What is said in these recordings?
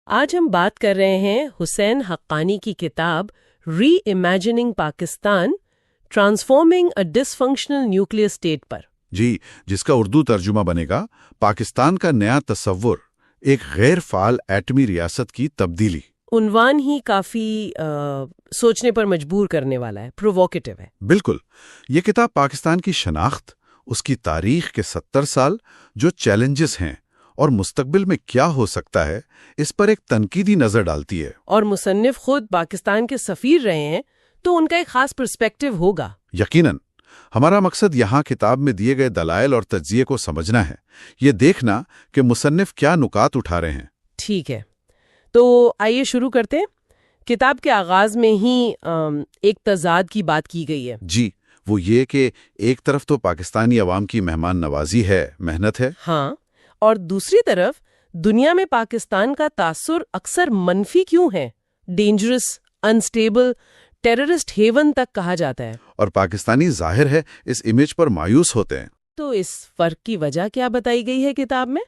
آج ہم بات کر رہے ہیں حسین حقانی کی کتاب ری امیجننگ پاکستان ٹرانسفارمنگ اے ڈس فنکشنل نیوکلیئر اسٹیٹ پر۔ جی، جس کا اردو ترجمہ بنے گا پاکستان کا نیا تصور، ایک غیر فعال ایٹمی ریاست کی تبدیلی۔ عنوان ہی کافی سوچنے پر مجبور کرنے والا ہے، پرووکیٹو ہے۔ بالکل، یہ کتاب پاکستان کی شناخت، اس کی تاریخ کے 70 سال، جو چیلنجز ہیں اور مستقبل میں کیا ہو سکتا ہے، اس پر ایک تنقیدی نظر ڈالتی ہے۔ اور مصنف خود پاکستان کے سفیر رہے ہیں تو ان کا ایک خاص پرسپیکٹو ہوگا۔ یقیناً، ہمارا مقصد یہاں کتاب میں دیے گئے دلائل اور تجزیے کو سمجھنا ہے، یہ دیکھنا کہ مصنف کیا نکات اٹھا رہے ہیں۔ ٹھیک ہے، تو آئیے شروع کرتے ہیں۔ کتاب کے آغاز میں ہی ایک تضاد کی بات کی گئی ہے۔ جی، وہ یہ کہ ایک طرف تو پاکستانی عوام کی مہمان نوازی ہے، محنت ہے، ہاں، اور دوسری طرف دنیا میں پاکستان کا تاثر اکثر منفی کیوں ہے؟ ڈینجرس، انسٹیبل، ٹیررسٹ ہیون تک کہا جاتا ہے، اور پاکستانی ظاہر ہے اس امیج پر مایوس ہوتے ہیں۔ تو اس فرق کی وجہ کیا بتائی گئی ہے کتاب میں؟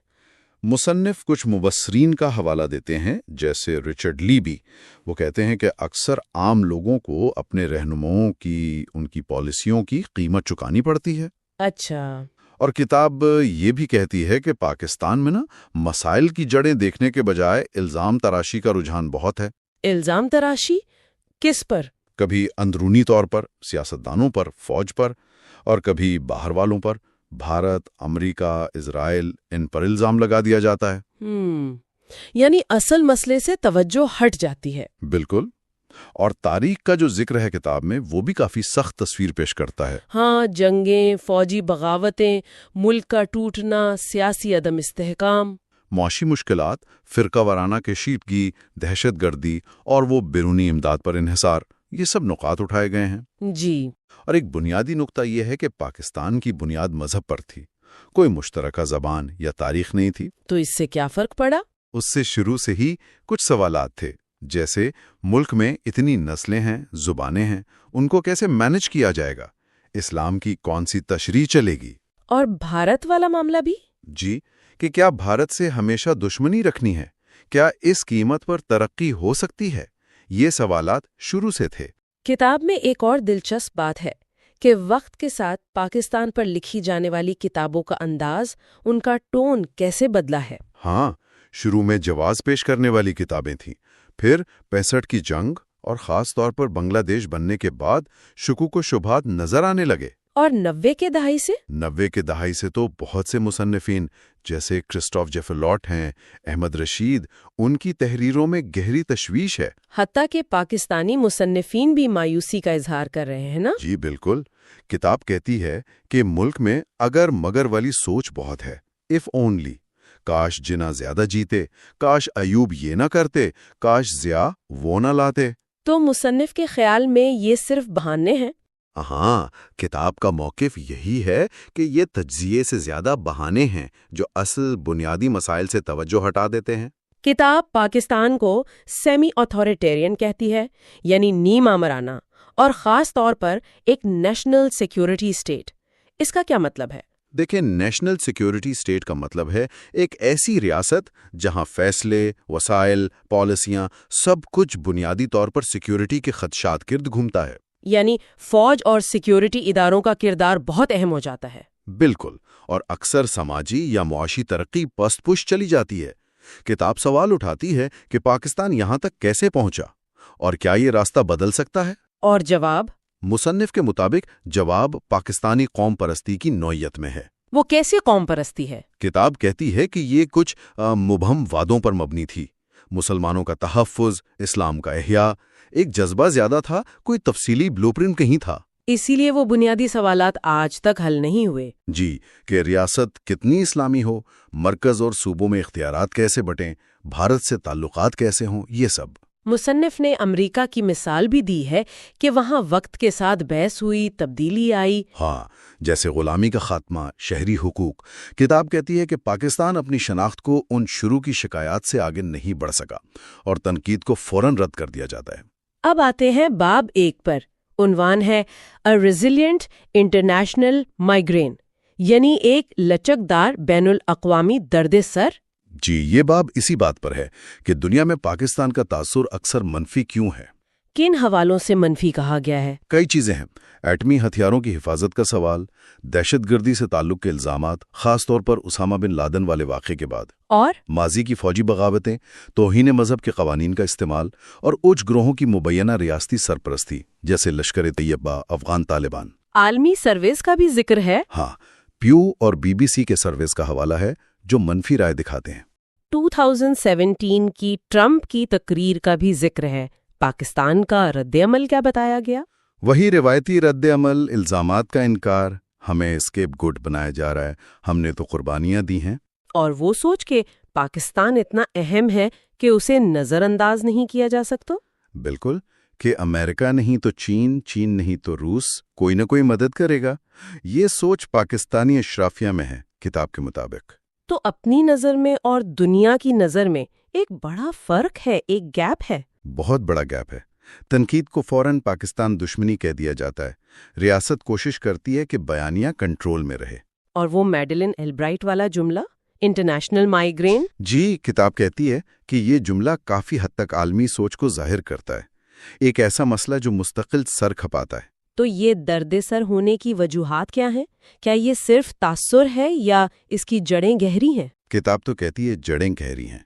مصنف کچھ مبصرین کا حوالہ دیتے ہیں، جیسے رچرڈ لیبی۔ وہ کہتے ہیں کہ اکثر عام لوگوں کو اپنے رہنماؤں کی، ان کی پالیسیوں کی قیمت چکانی پڑتی ہے۔ اچھا، اور کتاب یہ بھی کہتی ہے کہ پاکستان میں مسائل کی جڑیں دیکھنے کے بجائے الزام تراشی کا رجحان بہت ہے۔ الزام تراشی کس پر؟ کبھی اندرونی طور پر سیاستدانوں پر، فوج پر، اور کبھی باہر والوں پر، بھارت، امریکہ، اسرائیل، ان پر الزام لگا دیا جاتا ہے۔ یعنی اصل مسئلے سے توجہ ہٹ جاتی ہے۔ بالکل، اور تاریخ کا جو ذکر ہے کتاب میں، وہ بھی کافی سخت تصویر پیش کرتا ہے۔ ہاں، جنگیں، فوجی بغاوتیں، ملک کا ٹوٹنا، سیاسی عدم استحکام، معاشی مشکلات، فرقہ وارانہ کشیدگی، دہشت گردی اور وہ بیرونی امداد پر انحصار، یہ سب نکات اٹھائے گئے ہیں۔ جی، اور ایک بنیادی نقطہ یہ ہے کہ پاکستان کی بنیاد مذہب پر تھی، کوئی مشترکہ زبان یا تاریخ نہیں تھی۔ تو اس سے کیا فرق پڑا؟ اس سے شروع سے ہی کچھ سوالات تھے، جیسے ملک میں اتنی نسلیں ہیں، زبانیں ہیں، ان کو کیسے مینج کیا جائے گا؟ اسلام کی کون سی تشریح چلے گی؟ اور بھارت والا معاملہ بھی؟ جی، کہ کیا بھارت سے ہمیشہ دشمنی رکھنی ہے؟ کیا اس قیمت پر ترقی ہو سکتی ہے؟ یہ سوالات شروع سے تھے۔ کتاب میں ایک اور دلچسپ بات ہے کہ وقت کے ساتھ پاکستان پر لکھی جانے والی کتابوں کا انداز، ان کا ٹون کیسے بدلا ہے۔ ہاں، شروع میں جواز پیش کرنے والی کتابیں تھیں، پھر 65 کی جنگ اور خاص طور پر بنگلہ دیش بننے کے بعد شکوک و شبہات نظر آنے لگے۔ اور 90 کے دہائی سے؟ 90 کے دہائی سے تو بہت سے مصنفین جیسے کرسٹوف جیفرلوٹ ہیں، احمد رشید، ان کی تحریروں میں گہری تشویش ہے۔ حتیٰ کہ پاکستانی مصنفین بھی مایوسی کا اظہار کر رہے ہیں نا؟ جی بالکل، کتاب کہتی ہے کہ ملک میں اگر مگر والی سوچ بہت ہے، اف اونلی، کاش جناح زیادہ جیتے، کاش ایوب یہ نہ کرتے، کاش ضیاء وہ نہ لاتے۔ تو مصنف کے خیال میں یہ صرف بہانے ہیں؟ ہاں، کتاب کا موقف یہی ہے کہ یہ تجزیے سے زیادہ بہانے ہیں جو اصل بنیادی مسائل سے توجہ ہٹا دیتے ہیں۔ کتاب پاکستان کو سیمی اتھارٹیرین کہتی ہے، یعنی نیم آمرانہ، اور خاص طور پر ایک نیشنل سیکیورٹی اسٹیٹ۔ اس کا کیا مطلب ہے؟ دیکھیں، نیشنل سیکیورٹی اسٹیٹ کا مطلب ہے ایک ایسی ریاست جہاں فیصلے، وسائل، پالیسیاں، سب کچھ بنیادی طور پر سیکیورٹی کے خدشات گرد گھومتا ہے۔ یعنی فوج اور سیکیورٹی اداروں کا کردار بہت اہم ہو جاتا ہے۔ بالکل، اور اکثر سماجی یا معاشی ترقی پست پش چلی جاتی ہے۔ کتاب سوال اٹھاتی ہے کہ پاکستان یہاں تک کیسے پہنچا، اور کیا یہ راستہ بدل سکتا ہے؟ اور جواب؟ مصنف کے مطابق جواب پاکستانی قوم پرستی کی نوعیت میں ہے۔ وہ کیسی قوم پرستی ہے؟ کتاب کہتی ہے کہ یہ کچھ مبہم وعدوں پر مبنی تھی، مسلمانوں کا تحفظ، اسلام کا احیاء، ایک جذبہ زیادہ تھا، کوئی تفصیلی بلو پرنٹ کہیں تھا۔ اسی لیے وہ بنیادی سوالات آج تک حل نہیں ہوئے۔ جی، کہ ریاست کتنی اسلامی ہو، مرکز اور صوبوں میں اختیارات کیسے بٹیں، بھارت سے تعلقات کیسے ہوں، یہ سب۔ مصنف نے امریکہ کی مثال بھی دی ہے کہ وہاں وقت کے ساتھ بحث ہوئی، تبدیلی آئی۔ ہاں، جیسے غلامی کا خاتمہ، شہری حقوق۔ کتاب کہتی ہے کہ پاکستان اپنی شناخت کو ان شروع کی شکایات سے آگے نہیں بڑھ سکا، اور تنقید کو فوراً رد کر دیا جاتا ہے۔ اب آتے ہیں باب 1 پر۔ عنوان ہے اے ریزیلینٹ انٹرنیشنل مائیگرین، یعنی ایک لچکدار بین الاقوامی درد سر۔ جی، یہ باب اسی بات پر ہے کہ دنیا میں پاکستان کا تاثر اکثر منفی کیوں ہے۔ کن حوالوں سے منفی کہا گیا ہے؟ کئی چیزیں ہیں۔ ایٹمی ہتھیاروں کی حفاظت کا سوال، دہشت گردی سے تعلق کے الزامات، خاص طور پر اسامہ بن لادن والے واقعے کے بعد، اور ماضی کی فوجی بغاوتیں، توہین مذہب کے قوانین کا استعمال اور اوچ گروہوں کی مبینہ ریاستی سرپرستی جیسے لشکر طیبہ، افغان طالبان۔ عالمی سرویز کا بھی ذکر ہے۔ ہاں، پیو اور BBC کے سرویز کا حوالہ ہے جو منفی رائے دکھاتے ہیں۔ 2017 کی ٹرمپ کی تقریر کا بھی ذکر ہے۔ پاکستان کا رد عمل کیا بتایا گیا؟ وہی روایتی رد عمل، الزامات کا انکار، ہمیں اسکیپ گوٹ بنایا جا رہا ہے، ہم نے تو قربانیاں دی ہیں۔ اور وہ سوچ کہ پاکستان اتنا اہم ہے کہ اسے نظر انداز نہیں کیا جا سکتا۔ بالکل، کہ امریکہ نہیں تو چین، چین نہیں تو روس، کوئی نہ کوئی مدد کرے گا۔ یہ سوچ پاکستانی اشرافیہ میں ہے، کتاب کے مطابق۔ تو اپنی نظر میں اور دنیا کی نظر میں ایک بڑا فرق ہے، ایک گیپ ہے۔ بہت بڑا گیپ ہے۔ تنقید کو فوراً پاکستان دشمنی کہہ دیا جاتا ہے۔ ریاست کوشش کرتی ہے کہ بیانیہ کنٹرول میں رہے۔ اور وہ میڈلن البرائٹ والا جملہ، انٹرنیشنل مائیگرین؟ جی، کتاب کہتی ہے کہ یہ جملہ کافی حد تک عالمی سوچ کو ظاہر کرتا ہے، ایک ایسا مسئلہ جو مستقل سر کھپاتا ہے۔ تو یہ درد سر ہونے کی وجوہات کیا ہیں؟ کیا یہ صرف تاثر ہے یا اس کی جڑیں گہری ہیں؟ کتاب تو کہتی ہے جڑیں گہری ہیں۔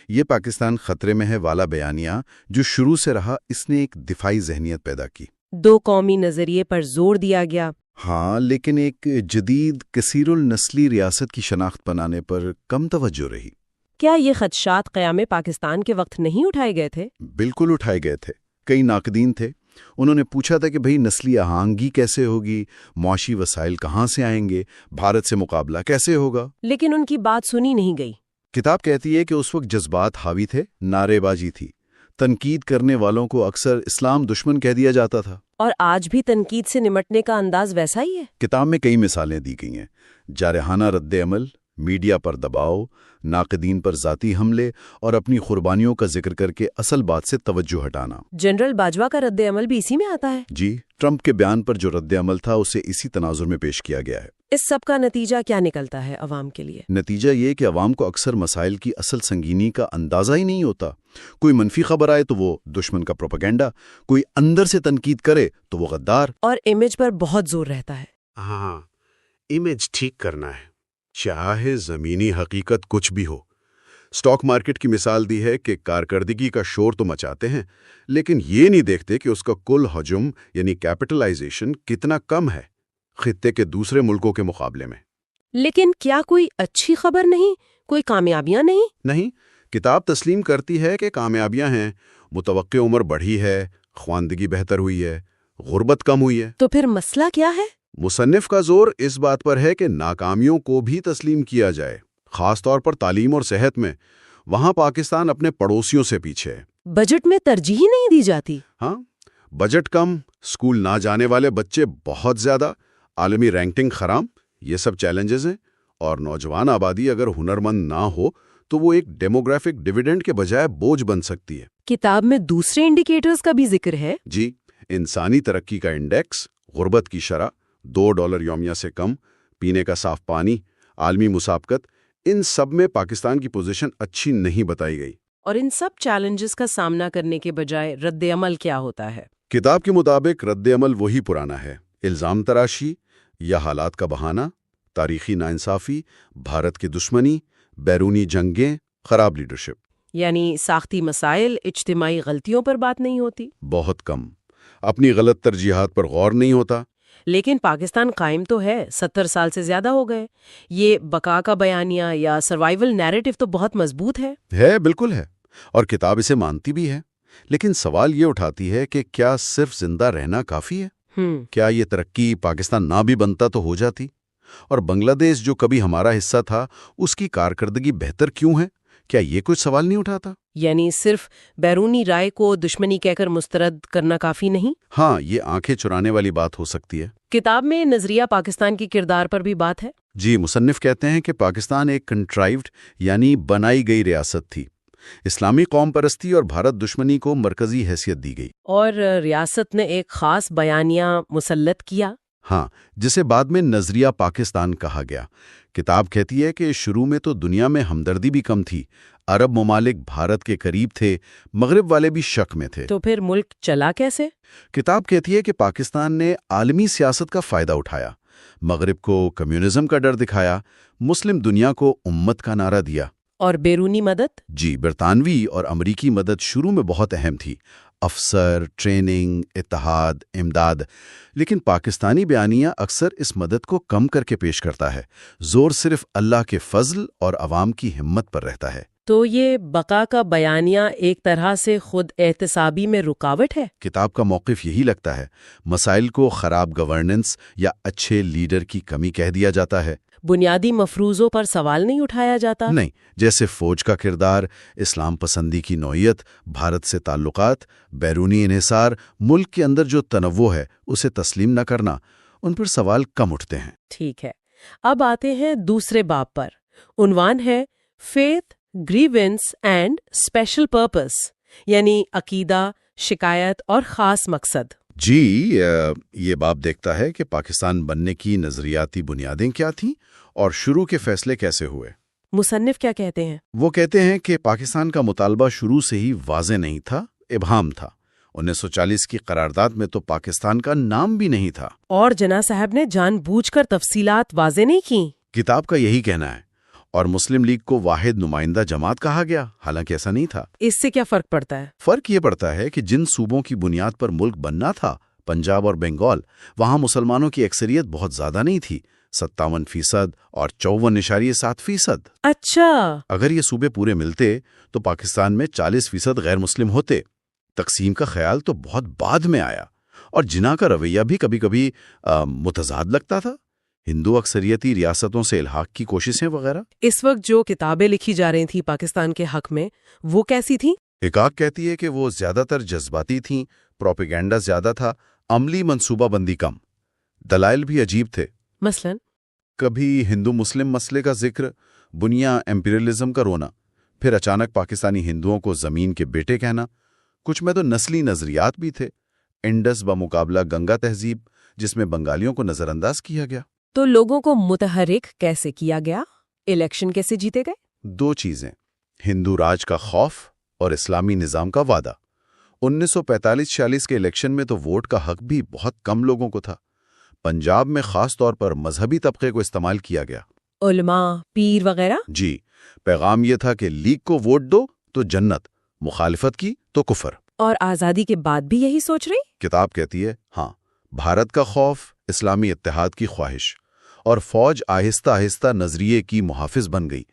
یہ پاکستان خطرے میں ہے والا بیانیہ جو شروع سے رہا، اس نے ایک دفاعی ذہنیت پیدا کی۔ دو قومی نظریے پر زور دیا گیا۔ ہاں، لیکن ایک جدید کثیر النسلی ریاست کی شناخت بنانے پر کم توجہ رہی۔ کیا یہ خدشات قیام پاکستان کے وقت نہیں اٹھائے گئے تھے؟ بالکل اٹھائے گئے تھے۔ کئی ناقدین تھے، انہوں نے پوچھا تھا کہ بھئی نسلی آہنگی کیسے ہوگی، معاشی وسائل کہاں سے آئیں گے، بھارت سے مقابلہ کیسے ہوگا؟ لیکن ان کی بات سنی نہیں گئی۔ کتاب کہتی ہے کہ اس وقت جذبات حاوی تھے، نعرے بازی تھی، تنقید کرنے والوں کو اکثر اسلام دشمن کہہ دیا جاتا تھا۔ اور آج بھی تنقید سے نمٹنے کا انداز ویسا ہی ہے۔ کتاب میں کئی مثالیں دی گئی ہیں، جارحانہ رد عمل، میڈیا پر دباؤ، ناقدین پر ذاتی حملے اور اپنی قربانیوں کا ذکر کر کے اصل بات سے توجہ ہٹانا۔ جنرل باجوہ کا رد عمل بھی اسی میں آتا ہے۔ جی، ٹرمپ کے بیان پر جو رد عمل تھا اسے اسی تناظر میں پیش کیا گیا ہے۔ اس سب کا نتیجہ کیا نکلتا ہے عوام کے لیے؟ نتیجہ یہ کہ عوام کو اکثر مسائل کی اصل سنگینی کا اندازہ ہی نہیں ہوتا۔ کوئی منفی خبر آئے تو وہ دشمن کا پروپیگنڈا، کوئی اندر سے تنقید کرے تو وہ غدار۔ اور امیج پر بہت زور رہتا ہے۔ ہاں، امیج ٹھیک کرنا ہے، چاہے زمینی حقیقت کچھ بھی ہو۔ سٹاک مارکیٹ کی مثال دی ہے کہ کارکردگی کا شور تو مچاتے ہیں، لیکن یہ نہیں دیکھتے کہ اس کا کل حجم یعنی کیپٹلائزیشن کتنا کم ہے خطے کے دوسرے ملکوں کے مقابلے میں۔ لیکن کیا کوئی اچھی خبر نہیں، کوئی کامیابیاں نہیں؟ نہیں، کتاب تسلیم کرتی ہے کہ کامیابیاں ہیں، متوقع عمر بڑھی ہے، خواندگی بہتر ہوئی ہے، غربت کم ہوئی ہے۔ تو پھر مسئلہ کیا ہے؟ مصنف کا زور اس بات پر ہے کہ ناکامیوں کو بھی تسلیم کیا جائے، خاص طور پر تعلیم اور صحت میں۔ وہاں پاکستان اپنے پڑوسیوں سے پیچھے ہے۔ بجٹ میں ترجیح نہیں دی جاتی۔ ہاں، بجٹ کم، اسکول نہ جانے والے بچے بہت زیادہ، عالمی رینکنگ خراب، یہ سب چیلنجز ہیں۔ اور نوجوان آبادی اگر ہنرمند نہ ہو تو وہ ایک ڈیموگرافک ڈیویڈنڈ کے بجائے بوجھ بن سکتی ہے۔ کتاب میں دوسرے انڈیکیٹرز کا بھی ذکر ہے۔ جی، انسانی ترقی کا انڈیکس، غربت کی شرح، $2 یومیہ سے کم، پینے کا صاف پانی، عالمی مسابقت، ان سب میں پاکستان کی پوزیشن اچھی نہیں بتائی گئی۔ اور ان سب چیلنجز کا سامنا کرنے کے بجائے رد عمل کیا ہوتا ہے؟ کتاب کے مطابق رد عمل وہی پرانا ہے، الزام تراشی یا حالات کا بہانہ، تاریخی ناانصافی، بھارت کی دشمنی، بیرونی جنگیں، خراب لیڈرشپ۔ یعنی ساختی مسائل، اجتماعی غلطیوں پر بات نہیں ہوتی؟ بہت کم، اپنی غلط ترجیحات پر غور نہیں ہوتا۔ لیکن پاکستان قائم تو ہے، 70 سال سے زیادہ ہو گئے۔ یہ بقا کا بیانیہ یا سروائیول نیریٹو تو بہت مضبوط ہے۔ بالکل ہے، اور کتاب اسے مانتی بھی ہے۔ لیکن سوال یہ اٹھاتی ہے کہ کیا صرف زندہ رہنا کافی ہے؟ کیا یہ ترقی پاکستان نہ بھی بنتا تو ہو جاتی؟ اور بنگلہ دیش جو کبھی ہمارا حصہ تھا، اس کی کارکردگی بہتر کیوں ہے؟ کیا یہ کوئی سوال نہیں اٹھاتا؟ یعنی صرف بیرونی رائے کو دشمنی کہہ کر مسترد کرنا کافی نہیں؟ ہاں، یہ آنکھیں چرانے والی بات ہو سکتی ہے۔ کتاب میں نظریہ پاکستان کی کردار پر بھی بات ہے۔ جی، مصنف کہتے ہیں کہ پاکستان ایک کنٹرائیوڈ یعنی بنائی گئی ریاست تھی۔ اسلامی قوم پرستی اور بھارت دشمنی کو مرکزی حیثیت دی گئی، اور ریاست نے ایک خاص بیانیہ مسلط کیا۔ ہاں، جسے بعد میں نظریہ پاکستان کہا گیا۔ کتاب کہتی ہے کہ شروع میں تو دنیا میں ہمدردی بھی کم تھی، عرب ممالک بھارت کے قریب تھے، مغرب والے بھی شک میں تھے۔ تو پھر ملک چلا کیسے؟ کتاب کہتی ہے کہ پاکستان نے عالمی سیاست کا فائدہ اٹھایا، مغرب کو کمیونزم کا ڈر دکھایا، مسلم دنیا کو امت کا نعرہ دیا۔ اور بیرونی مدد؟ جی، برطانوی اور امریکی مدد شروع میں بہت اہم تھی، افسر، ٹریننگ، اتحاد، امداد، لیکن پاکستانی بیانیہ اکثر اس مدد کو کم کر کے پیش کرتا ہے، زور صرف اللہ کے فضل اور عوام کی ہمت پر رہتا ہے۔ تو یہ بقا کا بیانیہ ایک طرح سے خود احتسابی میں رکاوٹ ہے؟ کتاب کا موقف یہی لگتا ہے، مسائل کو خراب گورننس یا اچھے لیڈر کی کمی کہہ دیا جاتا ہے۔ بنیادی مفروضوں پر سوال نہیں اٹھایا جاتا؟ نہیں، جیسے فوج کا کردار، اسلام پسندی کی نوعیت، بھارت سے تعلقات، بیرونی انحصار، ملک کے اندر جو تنوع ہے اسے تسلیم نہ کرنا، ان پر سوال کم اٹھتے ہیں۔ ٹھیک ہے، اب آتے ہیں دوسرے باب پر۔ عنوان ہے faith, grievance and special purpose, یعنی عقیدہ، شکایت اور خاص مقصد۔ جی، یہ باب دیکھتا ہے کہ پاکستان بننے کی نظریاتی بنیادیں کیا تھیں اور شروع کے فیصلے کیسے ہوئے۔ مصنف کیا کہتے ہیں؟ وہ کہتے ہیں کہ پاکستان کا مطالبہ شروع سے ہی واضح نہیں تھا، ابہام تھا۔ 1940 کی قرارداد میں تو پاکستان کا نام بھی نہیں تھا۔ اور جناح صاحب نے جان بوجھ کر تفصیلات واضح نہیں کیں۔ کتاب کا یہی کہنا ہے، اور مسلم لیگ کو واحد نمائندہ جماعت کہا گیا، حالانکہ ایسا نہیں تھا۔ اس سے کیا فرق پڑتا ہے؟ فرق یہ پڑتا ہے کہ جن صوبوں کی بنیاد پر ملک بننا تھا، پنجاب اور بنگال، وہاں مسلمانوں کی اکثریت بہت زیادہ نہیں تھی، 57% اور 54.7%۔ اچھا، اگر یہ صوبے پورے ملتے تو پاکستان میں 40% غیر مسلم ہوتے۔ تقسیم کا خیال تو بہت بعد میں آیا، اور جناح کا رویہ بھی کبھی کبھی متضاد لگتا تھا، ہندو اکثریتی ریاستوں سے الحاق کی کوششیں وغیرہ۔ اس وقت جو کتابیں لکھی جا رہی تھیں پاکستان کے حق میں، وہ کیسی تھیں؟ حقاق کہتی ہے کہ وہ زیادہ تر جذباتی تھیں، پروپیگنڈا زیادہ تھا، عملی منصوبہ بندی کم، دلائل بھی عجیب تھے۔ مثلاً کبھی ہندو مسلم مسئلے کا ذکر، بنیا ایمپیریلزم کا رونا، پھر اچانک پاکستانی ہندوؤں کو زمین کے بیٹے کہنا۔ کچھ میں تو نسلی نظریات بھی تھے، انڈس بمقابلہ گنگا تہذیب، جس میں بنگالیوں کو نظر انداز کیا گیا۔ تو لوگوں کو متحرک کیسے کیا گیا؟ الیکشن کیسے جیتے گئے؟ دو چیزیں، ہندو راج کا خوف اور اسلامی نظام کا وعدہ۔ 1945-46 کے الیکشن میں تو ووٹ کا حق بھی بہت کم لوگوں کو تھا۔ پنجاب میں خاص طور پر مذہبی طبقے کو استعمال کیا گیا۔ علماء، پیر وغیرہ؟ جی، پیغام یہ تھا کہ لیگ کو ووٹ دو تو جنت، مخالفت کی تو کفر۔ اور آزادی کے بعد بھی یہی سوچ رہی؟ کتاب کہتی ہے ہاں، بھارت کا خوف، اسلامی اتحاد کی خواہش، اور فوج آہستہ آہستہ نظریے کی محافظ بن گئی۔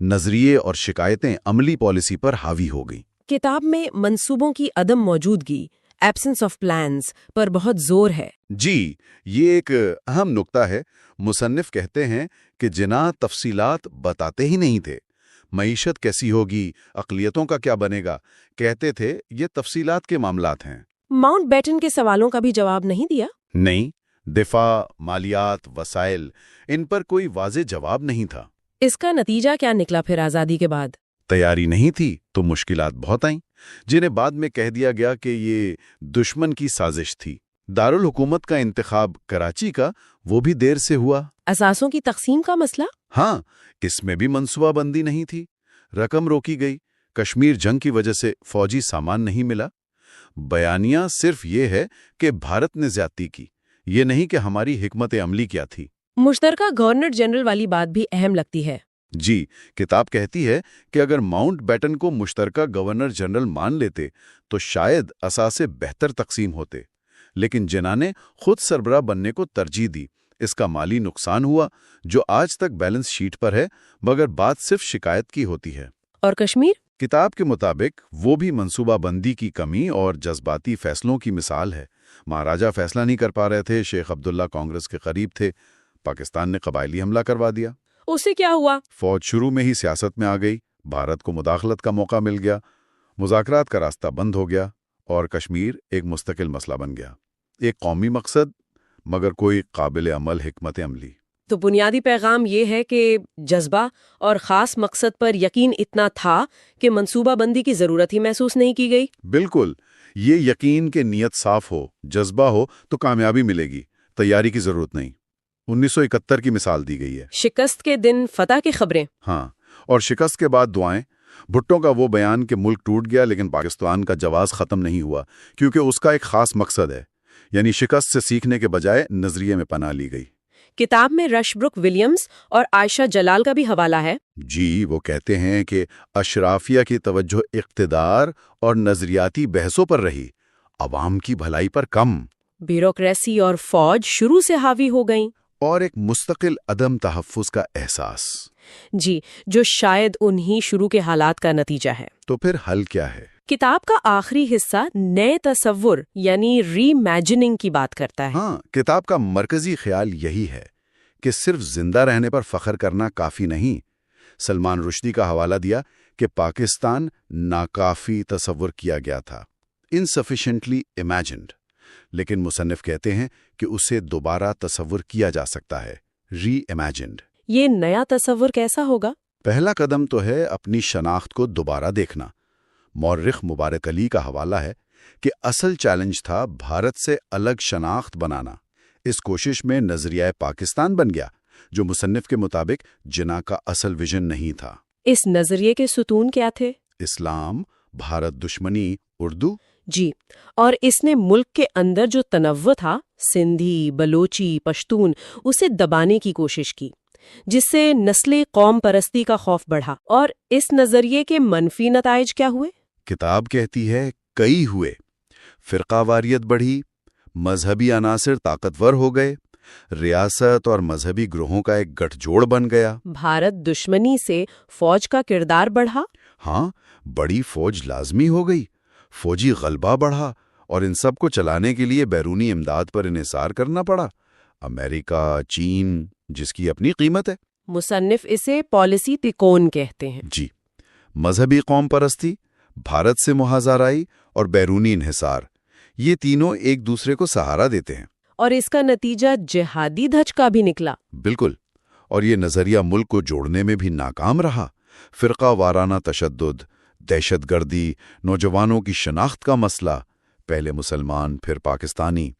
نظریے اور شکایتیں عملی پالیسی پر حاوی ہو گئیں۔ کتاب میں منصوبوں کی عدم موجودگی، ایبسنس آف پلانز، پر بہت زور ہے۔ جی، یہ ایک اہم نکتہ ہے۔ مصنف کہتے ہیں کہ جناح تفصیلات بتاتے ہی نہیں تھے۔ معیشت کیسی ہوگی، اقلیتوں کا کیا بنے گا، کہتے تھے یہ تفصیلات کے معاملات ہیں۔ ماؤنٹ بیٹن کے سوالوں کا بھی جواب نہیں دیا؟ نہیں، دفاع، مالیات، وسائل، ان پر کوئی واضح جواب نہیں تھا۔ اس کا نتیجہ کیا نکلا پھر آزادی کے بعد؟ تیاری نہیں تھی تو مشکلات بہت آئیں، جنہیں بعد میں کہہ دیا گیا کہ یہ دشمن کی سازش تھی۔ دارالحکومت کا انتخاب کراچی کا، وہ بھی دیر سے ہوا۔ اثاثوں کی تقسیم کا مسئلہ؟ ہاں، اس میں بھی منصوبہ بندی نہیں تھی، رقم روکی گئی، کشمیر جنگ کی وجہ سے فوجی سامان نہیں ملا۔ بیانیہ صرف یہ ہے کہ بھارت نے زیادتی کی، یہ نہیں کہ ہماری حکمت عملی کیا تھی۔ مشترکہ گورنر جنرل والی بات بھی اہم لگتی ہے۔ جی، کتاب کہتی ہے کہ اگر ماؤنٹ بیٹن کو مشترکہ گورنر جنرل مان لیتے تو شاید اثاثے بہتر تقسیم ہوتے، لیکن جناح نے خود سربراہ بننے کو ترجیح دی۔ اس کا مالی نقصان ہوا جو آج تک بیلنس شیٹ پر ہے، مگر بات صرف شکایت کی ہوتی ہے۔ اور کشمیر؟ کتاب کے مطابق وہ بھی منصوبہ بندی کی کمی اور جذباتی فیصلوں کی مثال ہے۔ مہاراجہ فیصلہ نہیں کر پا رہے تھے، شیخ عبداللہ کانگریس کے قریب تھے، پاکستان نے قبائلی حملہ کروا دیا۔ اس سے کیا ہوا؟ فوج شروع میں ہی سیاست میں آ گئی، بھارت کو مداخلت کا موقع مل گیا، مذاکرات کا راستہ بند ہو گیا، اور کشمیر ایک مستقل مسئلہ بن گیا۔ ایک قومی مقصد مگر کوئی قابل عمل حکمت عملی۔ تو بنیادی پیغام یہ ہے کہ جذبہ اور خاص مقصد پر یقین اتنا تھا کہ منصوبہ بندی کی ضرورت ہی محسوس نہیں کی گئی۔ بالکل، یہ یقین کہ نیت صاف ہو، جذبہ ہو تو کامیابی ملے گی، تیاری کی ضرورت نہیں۔ 1971 کی مثال دی گئی ہے۔ شکست کے دن فتح کی خبریں۔ ہاں، اور شکست کے بعد دعائیں۔ بھٹو کا وہ بیان کہ ملک ٹوٹ گیا لیکن پاکستان کا جواز ختم نہیں ہوا، کیونکہ اس کا ایک خاص مقصد ہے، یعنی شکست سے سیکھنے کے بجائے نظریے میں پناہ لی گئی۔ کتاب میں رش بروک ولیمز اور عائشہ جلال کا بھی حوالہ ہے۔ جی، وہ کہتے ہیں کہ اشرافیہ کی توجہ اقتدار اور نظریاتی بحثوں پر رہی، عوام کی بھلائی پر کم، بیوروکریسی اور فوج شروع سے حاوی ہو گئیں، اور ایک مستقل عدم تحفظ کا احساس۔ جی، جو شاید انہی شروع کے حالات کا نتیجہ ہے۔ تو پھر حل کیا ہے؟ کتاب کا آخری حصہ نئے تصور یعنی ری امیجننگ کی بات کرتا ہے۔ ہاں، کتاب کا مرکزی خیال یہی ہے کہ صرف زندہ رہنے پر فخر کرنا کافی نہیں۔ سلمان رشدی کا حوالہ دیا کہ پاکستان ناکافی تصور کیا گیا تھا، insufficiently imagined، لیکن مصنف کہتے ہیں کہ اسے دوبارہ تصور کیا جا سکتا ہے، ری امیجنڈ۔ یہ نیا تصور کیسا ہوگا؟ پہلا قدم تو ہے اپنی شناخت کو دوبارہ دیکھنا۔ مورخ مبارک علی کا حوالہ ہے کہ اصل چیلنج تھا بھارت سے الگ شناخت بنانا۔ اس کوشش میں نظریہ پاکستان بن گیا، جو مصنف کے مطابق جناح کا اصل ویژن نہیں تھا۔ اس نظریے کے ستون کیا تھے؟ اسلام، بھارت دشمنی، اردو۔ جی، اور اس نے ملک کے اندر جو تنوع تھا، سندھی، بلوچی، پشتون، اسے دبانے کی کوشش کی، جس سے نسلی قوم پرستی کا خوف بڑھا۔ اور اس نظریے کے منفی نتائج کیا ہوئے؟ کتاب کہتی ہے کئی ہوئے۔ فرقہ واریت بڑھی، مذہبی عناصر طاقتور ہو گئے، ریاست اور مذہبی گروہوں کا ایک گٹھ جوڑ بن گیا۔ بھارت دشمنی سے فوج کا کردار بڑھا۔ ہاں، بڑی فوج لازمی ہو گئی، فوجی غلبہ بڑھا، اور ان سب کو چلانے کے لیے بیرونی امداد پر انحصار کرنا پڑا۔ امریکہ، چین، جس کی اپنی قیمت ہے۔ مصنف اسے پالیسی تکون کہتے ہیں۔ جی، مذہبی قوم پرستی، بھارت سے محاذرائی اور بیرونی انحصار، یہ تینوں ایک دوسرے کو سہارا دیتے ہیں۔ اور اس کا نتیجہ جہادی دھچ کا بھی نکلا۔ بالکل، اور یہ نظریہ ملک کو جوڑنے میں بھی ناکام رہا۔ فرقہ وارانہ تشدد، دہشت گردی، نوجوانوں کی شناخت کا مسئلہ، پہلے مسلمان پھر پاکستانی،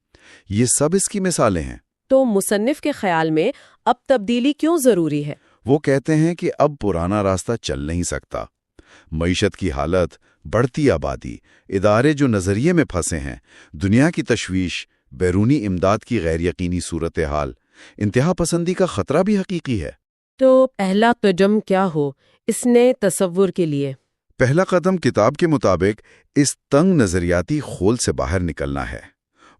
یہ سب اس کی مثالیں ہیں۔ تو مصنف کے خیال میں اب تبدیلی کیوں ضروری ہے؟ وہ کہتے ہیں کہ اب پرانا راستہ چل نہیں سکتا۔ معیشت کی حالت، بڑھتی آبادی، ادارے جو نظریے میں پھنسے ہیں، دنیا کی تشویش، بیرونی امداد کی غیر یقینی صورتحال، انتہا پسندی کا خطرہ بھی حقیقی ہے۔ تو پہلا قدم کیا ہو اس نئے تصور کے لیے؟ پہلا قدم کتاب کے مطابق اس تنگ نظریاتی خول سے باہر نکلنا ہے۔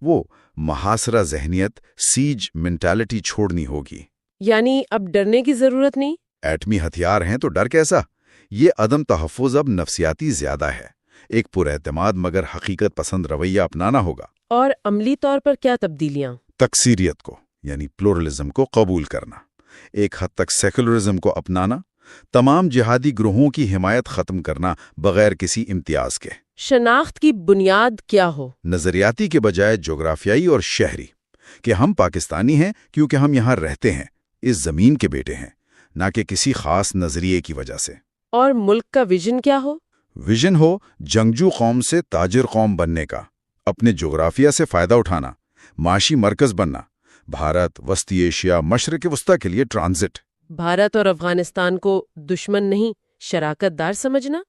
وہ محاصرہ ذہنیت، سیج مینٹالٹی چھوڑنی ہوگی۔ یعنی اب ڈرنے کی ضرورت نہیں؟ ایٹمی ہتھیار ہیں تو ڈر کیسا؟ یہ عدم تحفظ اب نفسیاتی زیادہ ہے۔ ایک پراعتماد مگر حقیقت پسند رویہ اپنانا ہوگا۔ اور عملی طور پر کیا تبدیلیاں؟ تکثیریت کو یعنی پلورلزم کو قبول کرنا، ایک حد تک سیکولرزم کو اپنانا، تمام جہادی گروہوں کی حمایت ختم کرنا بغیر کسی امتیاز کے۔ شناخت کی بنیاد کیا ہو؟ نظریاتی کے بجائے جغرافیائی اور شہری، کہ ہم پاکستانی ہیں کیونکہ ہم یہاں رہتے ہیں، اس زمین کے بیٹے ہیں، نہ کہ کسی خاص نظریے کی وجہ سے۔ اور ملک کا ویژن کیا ہو؟ ویژن ہو جنگجو قوم سے تاجر قوم بننے کا، اپنے جغرافیہ سے فائدہ اٹھانا، معاشی مرکز بننا، بھارت، وسطی ایشیا، مشرق وسطیٰ کے لیے ٹرانزٹ۔ بھارت اور افغانستان کو دشمن نہیں، شراکت دار سمجھنا؟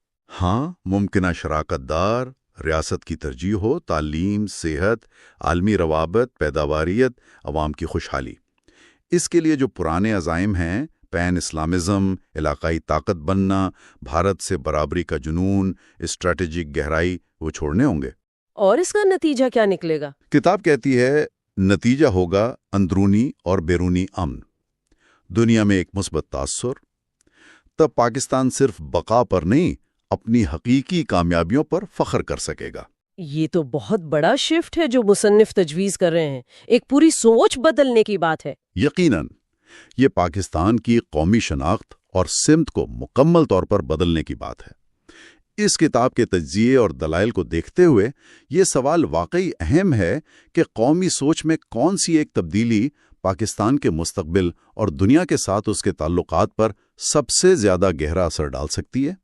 ہاں، ممکنہ شراکت دار، ریاست کی ترجیح ہو، تعلیم، صحت، عالمی روابط، پیداواریت، عوام کی خوشحالی۔ اس کے لیے جو پرانے عزائم ہیں، پین اسلامزم، علاقائی طاقت بننا، بھارت سے برابری کا جنون، اسٹریٹجک گہرائی، وہ چھوڑنے ہوں گے۔ اور اس کا نتیجہ کیا نکلے گا؟ کتاب کہتی ہے نتیجہ ہوگا اندرونی اور بیرونی امن، دنیا میں ایک مثبت تاثر۔ تب پاکستان صرف بقا پر نہیں، اپنی حقیقی کامیابیوں پر فخر کر سکے گا۔ یہ تو بہت بڑا شفٹ ہے جو مصنف تجویز کر رہے ہیں، ایک پوری سوچ بدلنے کی بات ہے۔ یقیناً یہ پاکستان کی قومی شناخت اور سمت کو مکمل طور پر بدلنے کی بات ہے۔ اس کتاب کے تجزیے اور دلائل کو دیکھتے ہوئے یہ سوال واقعی اہم ہے کہ قومی سوچ میں کون سی ایک تبدیلی پاکستان کے مستقبل اور دنیا کے ساتھ اس کے تعلقات پر سب سے زیادہ گہرا اثر ڈال سکتی ہے۔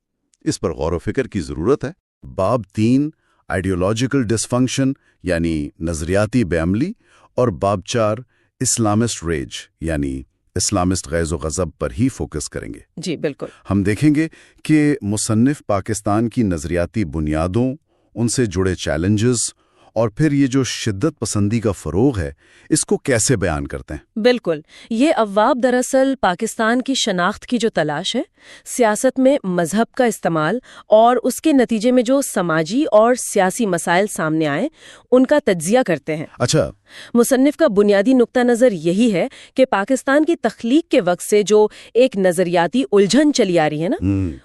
اس پر غور و فکر کی ضرورت ہے۔ باب 3، آئیڈیولوجیکل ڈسفنکشن یعنی نظریاتی بے عملی اور باب 4 اسلامسٹ ریج یعنی اسلامسٹ غیظ و غضب پر ہی فوکس کریں گے۔ جی بالکل۔ ہم دیکھیں گے کہ مصنف پاکستان کی نظریاتی بنیادوں، ان سے جڑے چیلنجز اور پھر یہ جو شدت پسندی کا فروغ ہے اس کو کیسے بیان کرتے ہیں۔ بالکل، یہ ابواب دراصل پاکستان کی شناخت کی جو تلاش ہے، سیاست میں مذہب کا استعمال اور اس کے نتیجے میں جو سماجی اور سیاسی مسائل سامنے آئے ان کا تجزیہ کرتے ہیں۔ اچھا، مصنف کا بنیادی نقطہ نظر یہی ہے کہ پاکستان کی تخلیق کے وقت سے جو ایک نظریاتی الجھن چلی آ رہی ہے نا،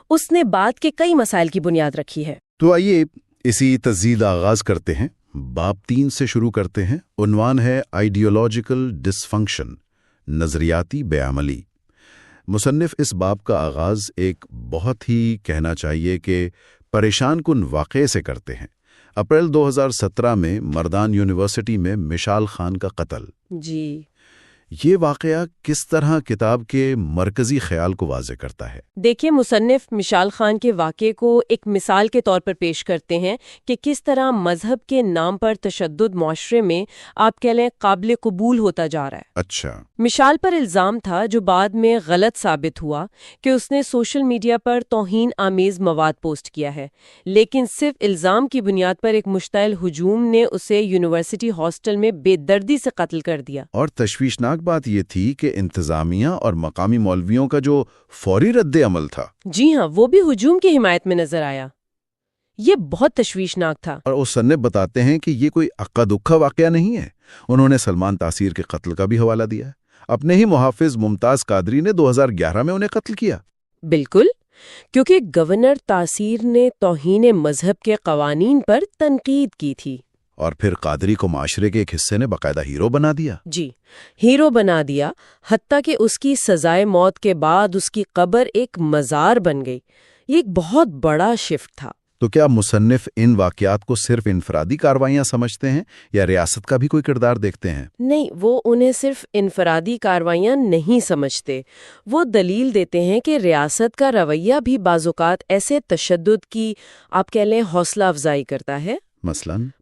اس نے بعد کے کئی مسائل کی بنیاد رکھی ہے۔ تو آئیے اسی تزیل آغاز کرتے ہیں۔ باب 3 سے شروع کرتے ہیں۔ عنوان ہے آئیڈیولوجیکل ڈسفنکشن، نظریاتی بے عملی۔ مصنف اس باب کا آغاز ایک بہت ہی کہنا چاہیے کہ پریشان کن واقعے سے کرتے ہیں۔ اپریل 2017 میں مردان یونیورسٹی میں مشال خان کا قتل۔ جی، یہ واقعہ کس طرح کتاب کے مرکزی خیال کو واضح کرتا ہے؟ دیکھیے، مصنف مشال خان کے واقعے کو ایک مثال کے طور پر پیش کرتے ہیں کہ کس طرح مذہب کے نام پر تشدد معاشرے میں آپ کہہ لیں قابل قبول ہوتا جا رہا ہے۔ اچھا، مشال پر الزام تھا جو بعد میں غلط ثابت ہوا کہ اس نے سوشل میڈیا پر توہین آمیز مواد پوسٹ کیا ہے، لیکن صرف الزام کی بنیاد پر ایک مشتعل ہجوم نے اسے یونیورسٹی ہاسٹل میں بے دردی سے قتل کر دیا۔ اور تشویشناک بات یہ تھی کہ انتظامیہ اور مقامی مولویوں کا جو فوری رد عمل تھا، جی ہاں، وہ بھی ہجوم کی حمایت میں نظر آیا۔ یہ بہت تشویشناک تھا۔ اور مصنف بتاتے ہیں کہ یہ کوئی اکا دکھا واقعہ نہیں ہے۔ انہوں نے سلمان تاثیر کے قتل کا بھی حوالہ دیا ہے۔ اپنے ہی محافظ ممتاز قادری نے 2011 میں انہیں قتل کیا۔ بالکل، کیونکہ گورنر تاثیر نے توہین مذہب کے قوانین پر تنقید کی تھی۔ اور پھر قادری کو معاشرے کے ایک حصے نے باقاعدہ ہیرو بنا دیا۔ جی، ہیرو بنا دیا، حتیٰ کہ اس کی سزائے موت کے بعد اس کی قبر ایک مزار بن گئی۔ یہ ایک بہت بڑا شفٹ تھا۔ تو کیا مصنف ان واقعات کو صرف انفرادی کارروائیاں سمجھتے ہیں یا ریاست کا بھی کوئی کردار دیکھتے ہیں؟ نہیں، وہ انہیں صرف انفرادی کارروائیاں نہیں سمجھتے۔ وہ دلیل دیتے ہیں کہ ریاست کا رویہ بھی بعض اوقات ایسے تشدد کی آپ کہہ لیں حوصلہ افزائی کرتا ہے۔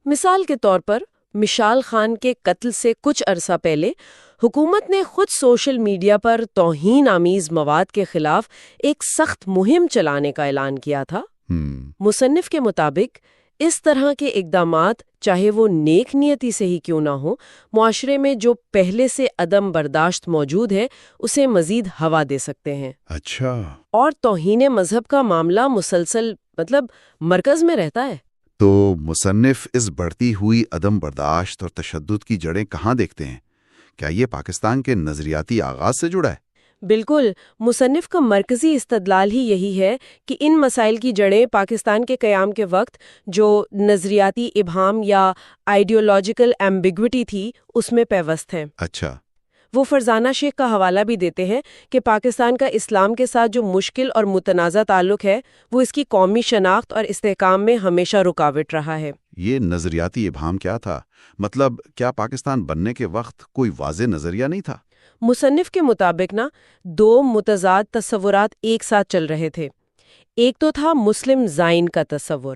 مثال کے طور پر مشال خان کے قتل سے کچھ عرصہ پہلے حکومت نے خود سوشل میڈیا پر توہین آمیز مواد کے خلاف ایک سخت مہم چلانے کا اعلان کیا تھا۔ مصنف کے مطابق اس طرح کے اقدامات چاہے وہ نیک نیتی سے ہی کیوں نہ ہو، معاشرے میں جو پہلے سے عدم برداشت موجود ہے اسے مزید ہوا دے سکتے ہیں۔ اچھا، اور توہین مذہب کا معاملہ مسلسل مرکز میں رہتا ہے۔ تو مصنف اس بڑھتی ہوئی عدم برداشت اور تشدد کی جڑیں کہاں دیکھتے ہیں؟ کیا یہ پاکستان کے نظریاتی آغاز سے جڑا ہے؟ بالکل، مصنف کا مرکزی استدلال ہی یہی ہے کہ ان مسائل کی جڑیں پاکستان کے قیام کے وقت جو نظریاتی ابہام یا آئیڈیولوجیکل ایمبیگوٹی تھی اس میں پیوست ہیں۔ اچھا، وہ فرزانہ شیخ کا حوالہ بھی دیتے ہیں کہ پاکستان کا اسلام کے ساتھ جو مشکل اور متنازع تعلق ہے وہ اس کی قومی شناخت اور استحکام میں ہمیشہ رکاوٹ رہا ہے۔ یہ نظریاتی ابہام کیا تھا؟ مطلب کیا پاکستان بننے کے وقت کوئی واضح نظریہ نہیں تھا؟ مصنف کے مطابق دو متضاد تصورات ایک ساتھ چل رہے تھے۔ ایک تو تھا مسلم زائن کا تصور،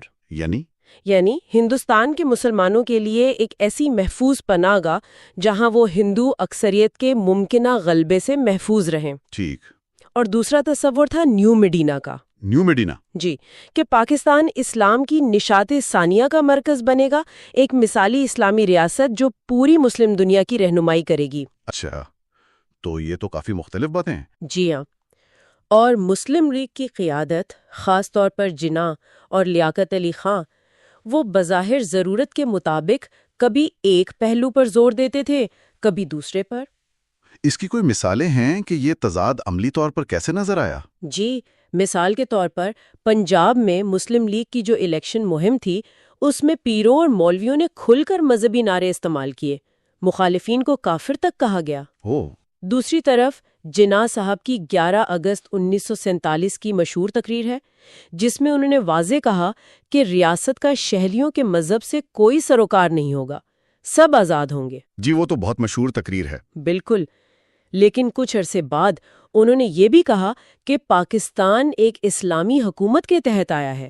یعنی ہندوستان کے مسلمانوں کے لیے ایک ایسی محفوظ پناہ گاہ جہاں وہ ہندو اکثریت کے ممکنہ غلبے سے محفوظ رہیں۔ ٹھیک۔ اور دوسرا تصور تھا نیو میڈینا کا۔ New Medina? جی، کہ پاکستان اسلام کی نشاط ثانیہ کا مرکز بنے گا، ایک مثالی اسلامی ریاست جو پوری مسلم دنیا کی رہنمائی کرے گی۔ اچھا، تو یہ تو کافی مختلف باتیں ہیں۔ جی ہاں، اور مسلم لیگ کی قیادت، خاص طور پر جناح اور لیاقت علی خان، وہ بظاہر ضرورت کے مطابق کبھی ایک پہلو پر زور دیتے تھے، کبھی دوسرے پر۔ اس کی کوئی مثالیں ہیں کہ یہ تضاد عملی طور پر کیسے نظر آیا؟ جی، مثال کے طور پر پنجاب میں مسلم لیگ کی جو الیکشن مہم تھی اس میں پیروں اور مولویوں نے کھل کر مذہبی نعرے استعمال کیے، مخالفین کو کافر تک کہا گیا۔ دوسری طرف جناح صاحب کی 11 اگست 1947 کی مشہور تقریر ہے جس میں انہوں نے واضح کہا کہ ریاست کا شہریوں کے مذہب سے کوئی سروکار نہیں ہوگا، سب آزاد ہوں گے۔ جی، وہ تو بہت مشہور تقریر ہے۔ بالکل، لیکن کچھ عرصے بعد انہوں نے یہ بھی کہا کہ پاکستان ایک اسلامی حکومت کے تحت آیا ہے۔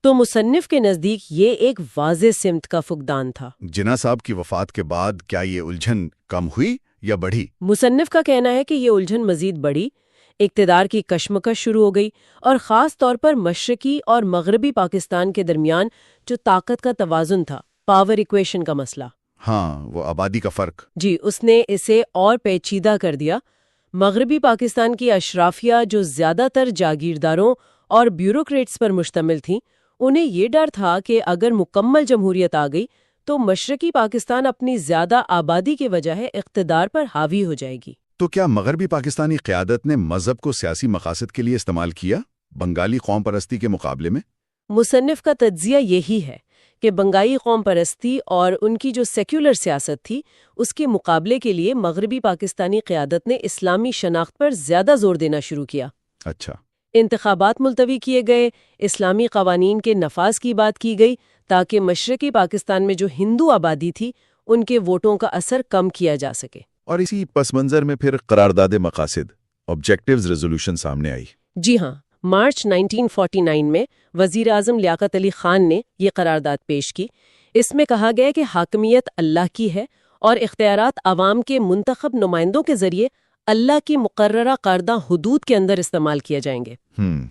تو مصنف کے نزدیک یہ ایک واضح سمت کا فقدان تھا۔ جناح صاحب کی وفات کے بعد کیا یہ الجھن کم ہوئی یا بڑھی؟ مصنف کا کہنا ہے کہ یہ الجھن مزید بڑھی، اقتدار کی کشمکش شروع ہو گئی، اور خاص طور پر مشرقی اور مغربی پاکستان کے درمیان جو طاقت کا توازن تھا، پاور ایکویشن کا مسئلہ۔ ہاں، وہ آبادی کا فرق۔ جی، اس نے اسے اور پیچیدہ کر دیا۔ مغربی پاکستان کی اشرافیہ جو زیادہ تر جاگیرداروں اور بیوروکریٹس پر مشتمل تھیں، انہیں یہ ڈر تھا کہ اگر مکمل جمہوریت آ گئی تو مشرقی پاکستان اپنی زیادہ آبادی کی وجہ اقتدار پر حاوی ہو جائے گی۔ تو کیا مغربی پاکستانی قیادت نے مذہب کو سیاسی مقاصد کے لیے استعمال کیا، بنگالی قوم پرستی کے مقابلے میں؟ مصنف کا تجزیہ یہی ہے کہ بنگالی قوم پرستی اور ان کی جو سیکولر سیاست تھی، اس کے مقابلے کے لیے مغربی پاکستانی قیادت نے اسلامی شناخت پر زیادہ زور دینا شروع کیا۔ اچھا۔ انتخابات ملتوی کیے گئے، اسلامی قوانین کے نفاذ کی بات کی گئی تاکہ مشرقی پاکستان میں جو ہندو آبادی تھی ان کے ووٹوں کا اثر کم کیا جا سکے۔ اور اسی پس منظر میں پھر قرارداد مقاصد آبجیکٹیوز ریزولوشن سامنے آئی۔ جی ہاں، مارچ 1949 میں وزیر اعظم لیاقت علی خان نے یہ قرارداد پیش کی۔ اس میں کہا گیا کہ حاکمیت اللہ کی ہے اور اختیارات عوام کے منتخب نمائندوں کے ذریعے اللہ کی مقررہ کردہ حدود کے اندر استعمال کیے جائیں گے۔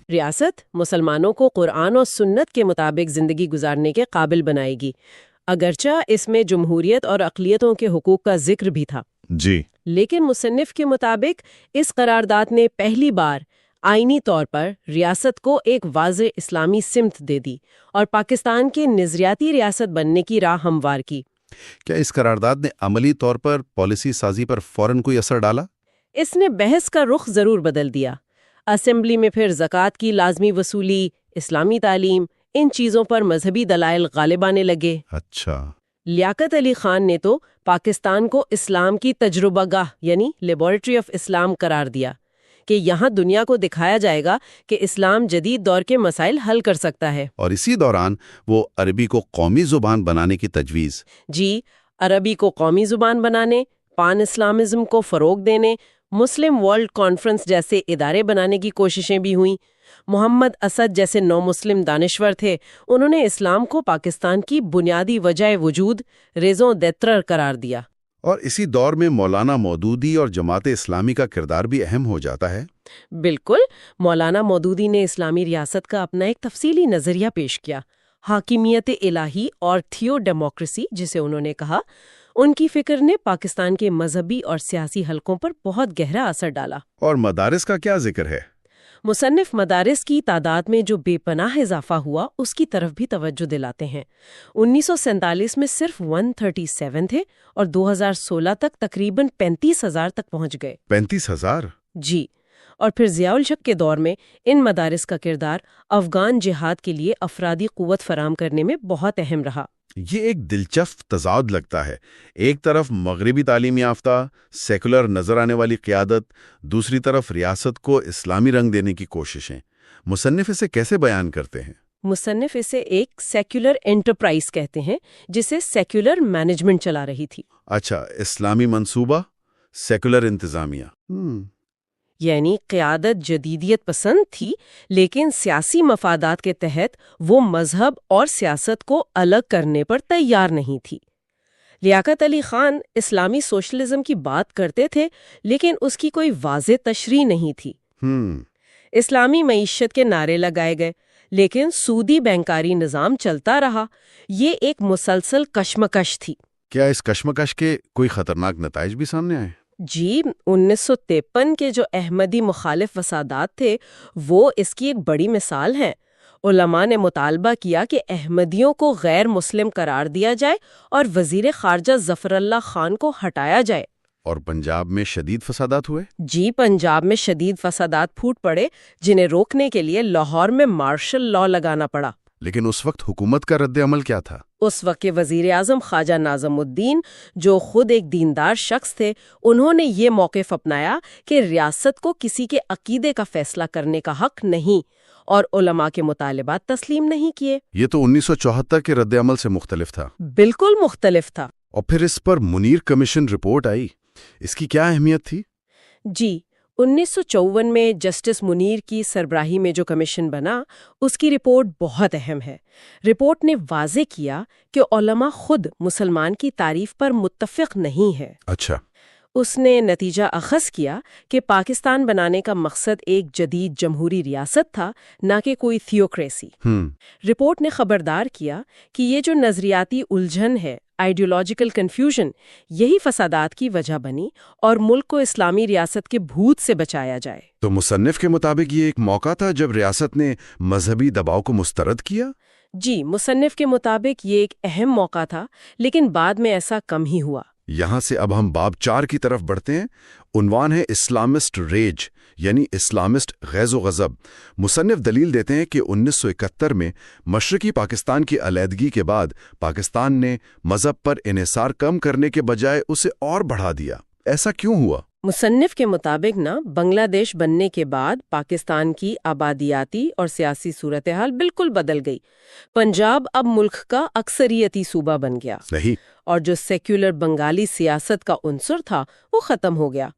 ریاست مسلمانوں کو قرآن اور سنت کے مطابق زندگی گزارنے کے قابل بنائے گی، اگرچہ اس میں جمہوریت اور اقلیتوں کے حقوق کا ذکر بھی تھا۔ جی، لیکن مصنف کے مطابق اس قرارداد نے پہلی بار آئینی طور پر ریاست کو ایک واضح اسلامی سمت دے دی اور پاکستان کے نظریاتی ریاست بننے کی راہ ہموار کی۔ کیا اس قرارداد نے عملی طور پر پالیسی سازی پر فوراً کوئی اثر ڈالا؟ اس نے بحث کا رخ ضرور بدل دیا۔ اسمبلی میں پھر زکوٰۃ کی لازمی وصولی، اسلامی تعلیم، ان چیزوں پر مذہبی دلائل غالب آنے لگے۔ اچھا۔ لیاقت علی خان نے تو پاکستان کو اسلام کی تجربہ گاہ یعنی لیبارٹری آف اسلام قرار دیا کہ یہاں دنیا کو دکھایا جائے گا کہ اسلام جدید دور کے مسائل حل کر سکتا ہے۔ اور اسی دوران وہ عربی کو قومی زبان بنانے کی تجویز۔ جی، عربی کو قومی زبان بنانے، پان اسلامزم کو فروغ دینے، مسلم ورلڈ کانفرنس جیسے ادارے بنانے کی کوششیں بھی ہوئیں۔ محمد اسد جیسے نو مسلم دانشور تھے، انہوں نے اسلام کو پاکستان کی بنیادی وجہ وجود ریزوں دیترر قرار دیا۔ اور اسی دور میں مولانا مودودی اور جماعت اسلامی کا کردار بھی اہم ہو جاتا ہے۔ بالکل، مولانا مودودی نے اسلامی ریاست کا اپنا ایک تفصیلی نظریہ پیش کیا۔ حاکمیت الہی اور تھیو ڈیموکریسی جسے انہوں نے کہا، ان کی فکر نے پاکستان کے مذہبی اور سیاسی حلقوں پر بہت گہرا اثر ڈالا۔ اور مدارس کا کیا ذکر ہے؟ مصنف مدارس کی تعداد میں جو بے پناہ اضافہ ہوا اس کی طرف بھی توجہ دلاتے ہیں۔ 1947 میں صرف 137 تھے اور 2016 تک تقریباً 35,000 تک پہنچ گئے۔ 35,000؟ جی، اور پھر ضیاء الحق کے دور میں ان مدارس کا کردار افغان جہاد کے لیے افرادی قوت فراہم کرنے میں بہت اہم رہا۔ یہ ایک دلچسپ تضاد لگتا ہے، ایک طرف مغربی تعلیم یافتہ سیکولر نظر آنے والی قیادت، دوسری طرف ریاست کو اسلامی رنگ دینے کی کوششیں۔ مصنف اسے کیسے بیان کرتے ہیں؟ مصنف اسے ایک سیکولر انٹرپرائز کہتے ہیں جسے سیکولر مینجمنٹ چلا رہی تھی۔ اچھا، اسلامی منصوبہ، سیکولر انتظامیہ۔ یعنی قیادت جدیدیت پسند تھی، لیکن سیاسی مفادات کے تحت وہ مذہب اور سیاست کو الگ کرنے پر تیار نہیں تھی۔ لیاقت علی خان اسلامی سوشلزم کی بات کرتے تھے، لیکن اس کی کوئی واضح تشریح نہیں تھی۔ اسلامی معیشت کے نعرے لگائے گئے، لیکن سودی بینکاری نظام چلتا رہا۔ یہ ایک مسلسل کشمکش تھی۔ کیا اس کشمکش کے کوئی خطرناک نتائج بھی سامنے آئے؟ جی، 1953 کے جو احمدی مخالف فسادات تھے وہ اس کی ایک بڑی مثال ہیں۔ علماء نے مطالبہ کیا کہ احمدیوں کو غیر مسلم قرار دیا جائے اور وزیر خارجہ ظفر اللہ خان کو ہٹایا جائے۔ اور پنجاب میں شدید فسادات ہوئے؟ جی، پنجاب میں شدید فسادات پھوٹ پڑے جنہیں روکنے کے لیے لاہور میں مارشل لا لگانا پڑا۔ لیکن اس وقت حکومت کا رد عمل کیا تھا؟ اس وقت کے وزیر اعظم خواجہ ناظم الدین، جو خود ایک دیندار شخص تھے، انہوں نے یہ موقف اپنایا کہ ریاست کو کسی کے عقیدے کا فیصلہ کرنے کا حق نہیں، اور علماء کے مطالبات تسلیم نہیں کیے۔ یہ تو 1974 کے رد عمل سے مختلف تھا۔ بالکل مختلف تھا۔ اور پھر اس پر منیر کمیشن رپورٹ آئی، اس کی کیا اہمیت تھی؟ جی، 1954 میں جسٹس منیر کی سربراہی میں جو کمیشن بنا اس کی رپورٹ بہت اہم ہے۔ رپورٹ نے واضح کیا کہ علماء خود مسلمان کی تعریف پر متفق نہیں ہے۔ اچھا۔ اس نے نتیجہ اخذ کیا کہ پاکستان بنانے کا مقصد ایک جدید جمہوری ریاست تھا، نہ کہ کوئی تھیوکریسی۔ رپورٹ نے خبردار کیا کہ یہ جو نظریاتی الجھن ہے، آئیڈیولوجیکل کنفیوژن، یہی فسادات کی وجہ بنی اور ملک کو اسلامی ریاست کے بھوت سے بچایا جائے۔ تو مصنف کے مطابق یہ ایک موقع تھا جب ریاست نے مذہبی دباؤ کو مسترد کیا؟ جی، مصنف کے مطابق یہ ایک اہم موقع تھا، لیکن بعد میں ایسا کم ہی ہوا۔ یہاں سے اب ہم باب 4 کی طرف بڑھتے ہیں۔ عنوان ہے اسلامسٹ ریج، یعنی اسلامسٹ غیظ و غضب۔ مصنف دلیل دیتے ہیں کہ 1971 میں مشرقی پاکستان کی علیحدگی کے بعد پاکستان نے مذہب پر انحصار کم کرنے کے بجائے اسے اور بڑھا دیا۔ ایسا کیوں ہوا؟ مصنف کے مطابق بنگلہ دیش بننے کے بعد پاکستان کی آبادیاتی اور سیاسی صورتحال بالکل بدل گئی۔ پنجاب اب ملک کا اکثریتی صوبہ بن گیا، صحیح، اور جو سیکولر بنگالی سیاست کا عنصر تھا وہ ختم ہو گیا۔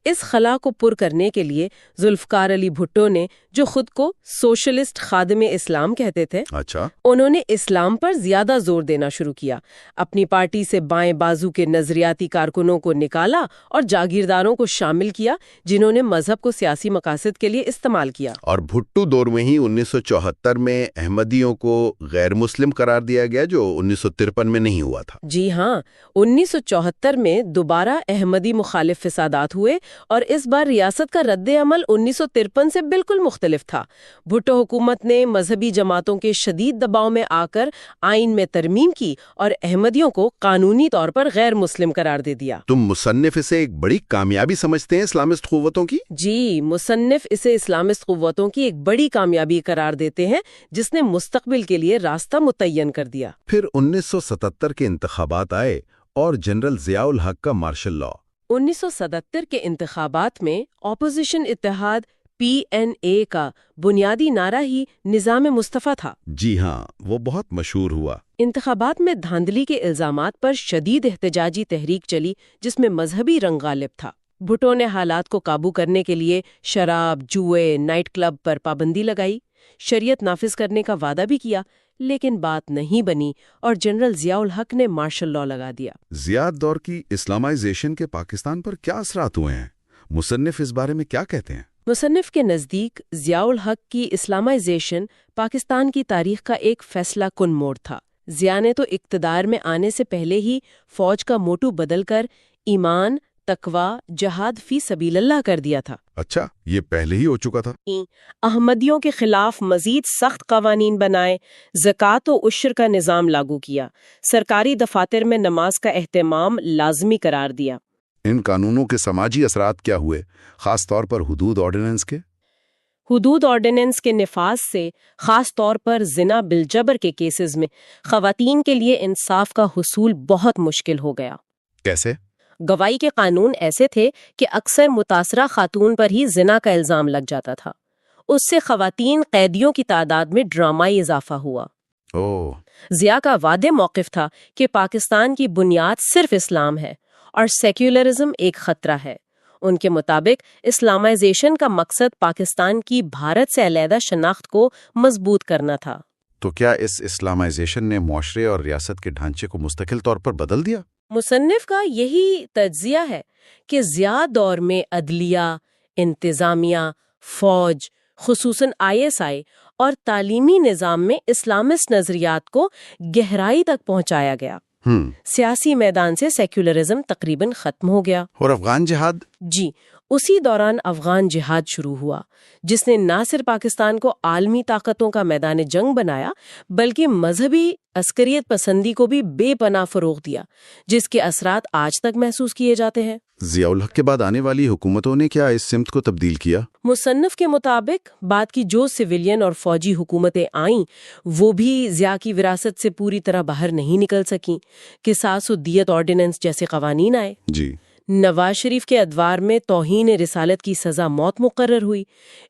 اس خلا کو پر کرنے کے لیے ذوالفقار علی بھٹو نے، جو خود کو سوشلسٹ خادم اسلام کہتے تھے، اچھا، انہوں نے اسلام پر زیادہ زور دینا شروع کیا۔ اپنی پارٹی سے بائیں بازو کے نظریاتی کارکنوں کو نکالا اور جاگیرداروں کو شامل کیا جنہوں نے مذہب کو سیاسی مقاصد کے لیے استعمال کیا۔ اور بھٹو دور میں ہی 1974 میں احمدیوں کو غیر مسلم قرار دیا گیا، جو 1953 میں نہیں ہوا تھا۔ جی ہاں، 1974 میں دوبارہ احمدی مخالف فسادات ہوئے اور اس بار ریاست کا رد عمل 1953 سے بالکل مختلف تھا۔ بھٹو حکومت نے مذہبی جماعتوں کے شدید دباؤ میں آ کر آئین میں ترمیم کی اور احمدیوں کو قانونی طور پر غیر مسلم قرار دے دیا۔ تم مصنف اسے ایک بڑی کامیابی سمجھتے ہیں اسلامسٹ قوتوں کی؟ جی، مصنف اسے اسلامسٹ قوتوں کی ایک بڑی کامیابی قرار دیتے ہیں جس نے مستقبل کے لیے راستہ متعین کر دیا۔ پھر 1977 کے انتخابات آئے اور جنرل ضیاء الحق کا مارشل لاء۔ 1977 کے انتخابات میں اپوزیشن اتحاد PNA کا بنیادی نعرہ ہی نظام مصطفیٰ تھا۔ جی ہاں، وہ بہت مشہور ہوا۔ انتخابات میں دھاندلی کے الزامات پر شدید احتجاجی تحریک چلی جس میں مذہبی رنگ غالب تھا۔ بھٹو نے حالات کو قابو کرنے کے لیے شراب، جوئے، نائٹ کلب پر پابندی لگائی، شریعت نافذ کرنے کا وعدہ بھی کیا، لیکن بات نہیں بنی اور جنرل ضیاء الحق نے مارشل لاء لگا دیا۔ ضیاء دور کی اسلامائزیشن کے پاکستان پر کیا اثرات ہوئے ہیں؟ مصنف اس بارے میں کیا کہتے ہیں؟ مصنف کے نزدیک ضیاء الحق کی اسلامائزیشن پاکستان کی تاریخ کا ایک فیصلہ کن موڑ تھا۔ ضیاء نے تو اقتدار میں آنے سے پہلے ہی فوج کا موٹو بدل کر ایمان، تقوی، جہاد فی سبیل اللہ کر دیا تھا۔ اچھا، یہ پہلے ہی ہو چکا تھا۔ احمدیوں کے خلاف مزید سخت قوانین بنائے، زکوٰۃ و عشر کا نظام لاگو کیا، سرکاری دفاتر میں نماز کا اہتمام لازمی قرار دیا۔ ان قانونوں کے سماجی اثرات کیا ہوئے، خاص طور پر حدود آرڈیننس کے؟ حدود آرڈیننس کے نفاذ سے خاص طور پر زنا بالجبر کے کیسز میں خواتین کے لیے انصاف کا حصول بہت مشکل ہو گیا۔ کیسے؟ گواہی کے قانون ایسے تھے کہ اکثر متاثرہ خاتون پر ہی زنا کا الزام لگ جاتا تھا۔ اس سے خواتین قیدیوں کی تعداد میں ڈرامائی اضافہ ہوا۔ ضیاء کا واضح موقف تھا کہ پاکستان کی بنیاد صرف اسلام ہے اور سیکولرزم ایک خطرہ ہے۔ ان کے مطابق اسلامائزیشن کا مقصد پاکستان کی بھارت سے علیحدہ شناخت کو مضبوط کرنا تھا۔ تو کیا اس اسلامائزیشن نے معاشرے اور ریاست کے ڈھانچے کو مستقل طور پر بدل دیا؟ مصنف کا یہی تجزیہ ہے کہ ضیاء دور میں عدلیہ، انتظامیہ، فوج، خصوصاً ISI اور تعلیمی نظام میں اسلامسٹ نظریات کو گہرائی تک پہنچایا گیا۔ سیاسی میدان سے سیکولرزم تقریباً ختم ہو گیا۔ اور افغان جہاد؟ جی، اسی دوران افغان جہاد شروع ہوا جس نے نہ صرف پاکستان کو عالمی طاقتوں کا میدان جنگ بنایا بلکہ مذہبی عسکریت پسندی کو بھی بے پناہ فروغ دیا، جس کے اثرات آج تک محسوس کیے جاتے ہیں۔ ضیاء الحق کے بعد آنے والی حکومتوں نے کیا اس سمت کو تبدیل کیا؟ مصنف کے مطابق بعد کی جو سویلین اور فوجی حکومتیں آئیں وہ بھی ضیاء کی وراثت سے پوری طرح باہر نہیں نکل سکیں۔ قصاص و دیت آرڈیننس جیسے قوانین آئے۔ جی، نواز شریف کے ادوار میں توہین رسالت کی سزا موت مقرر ہوئی۔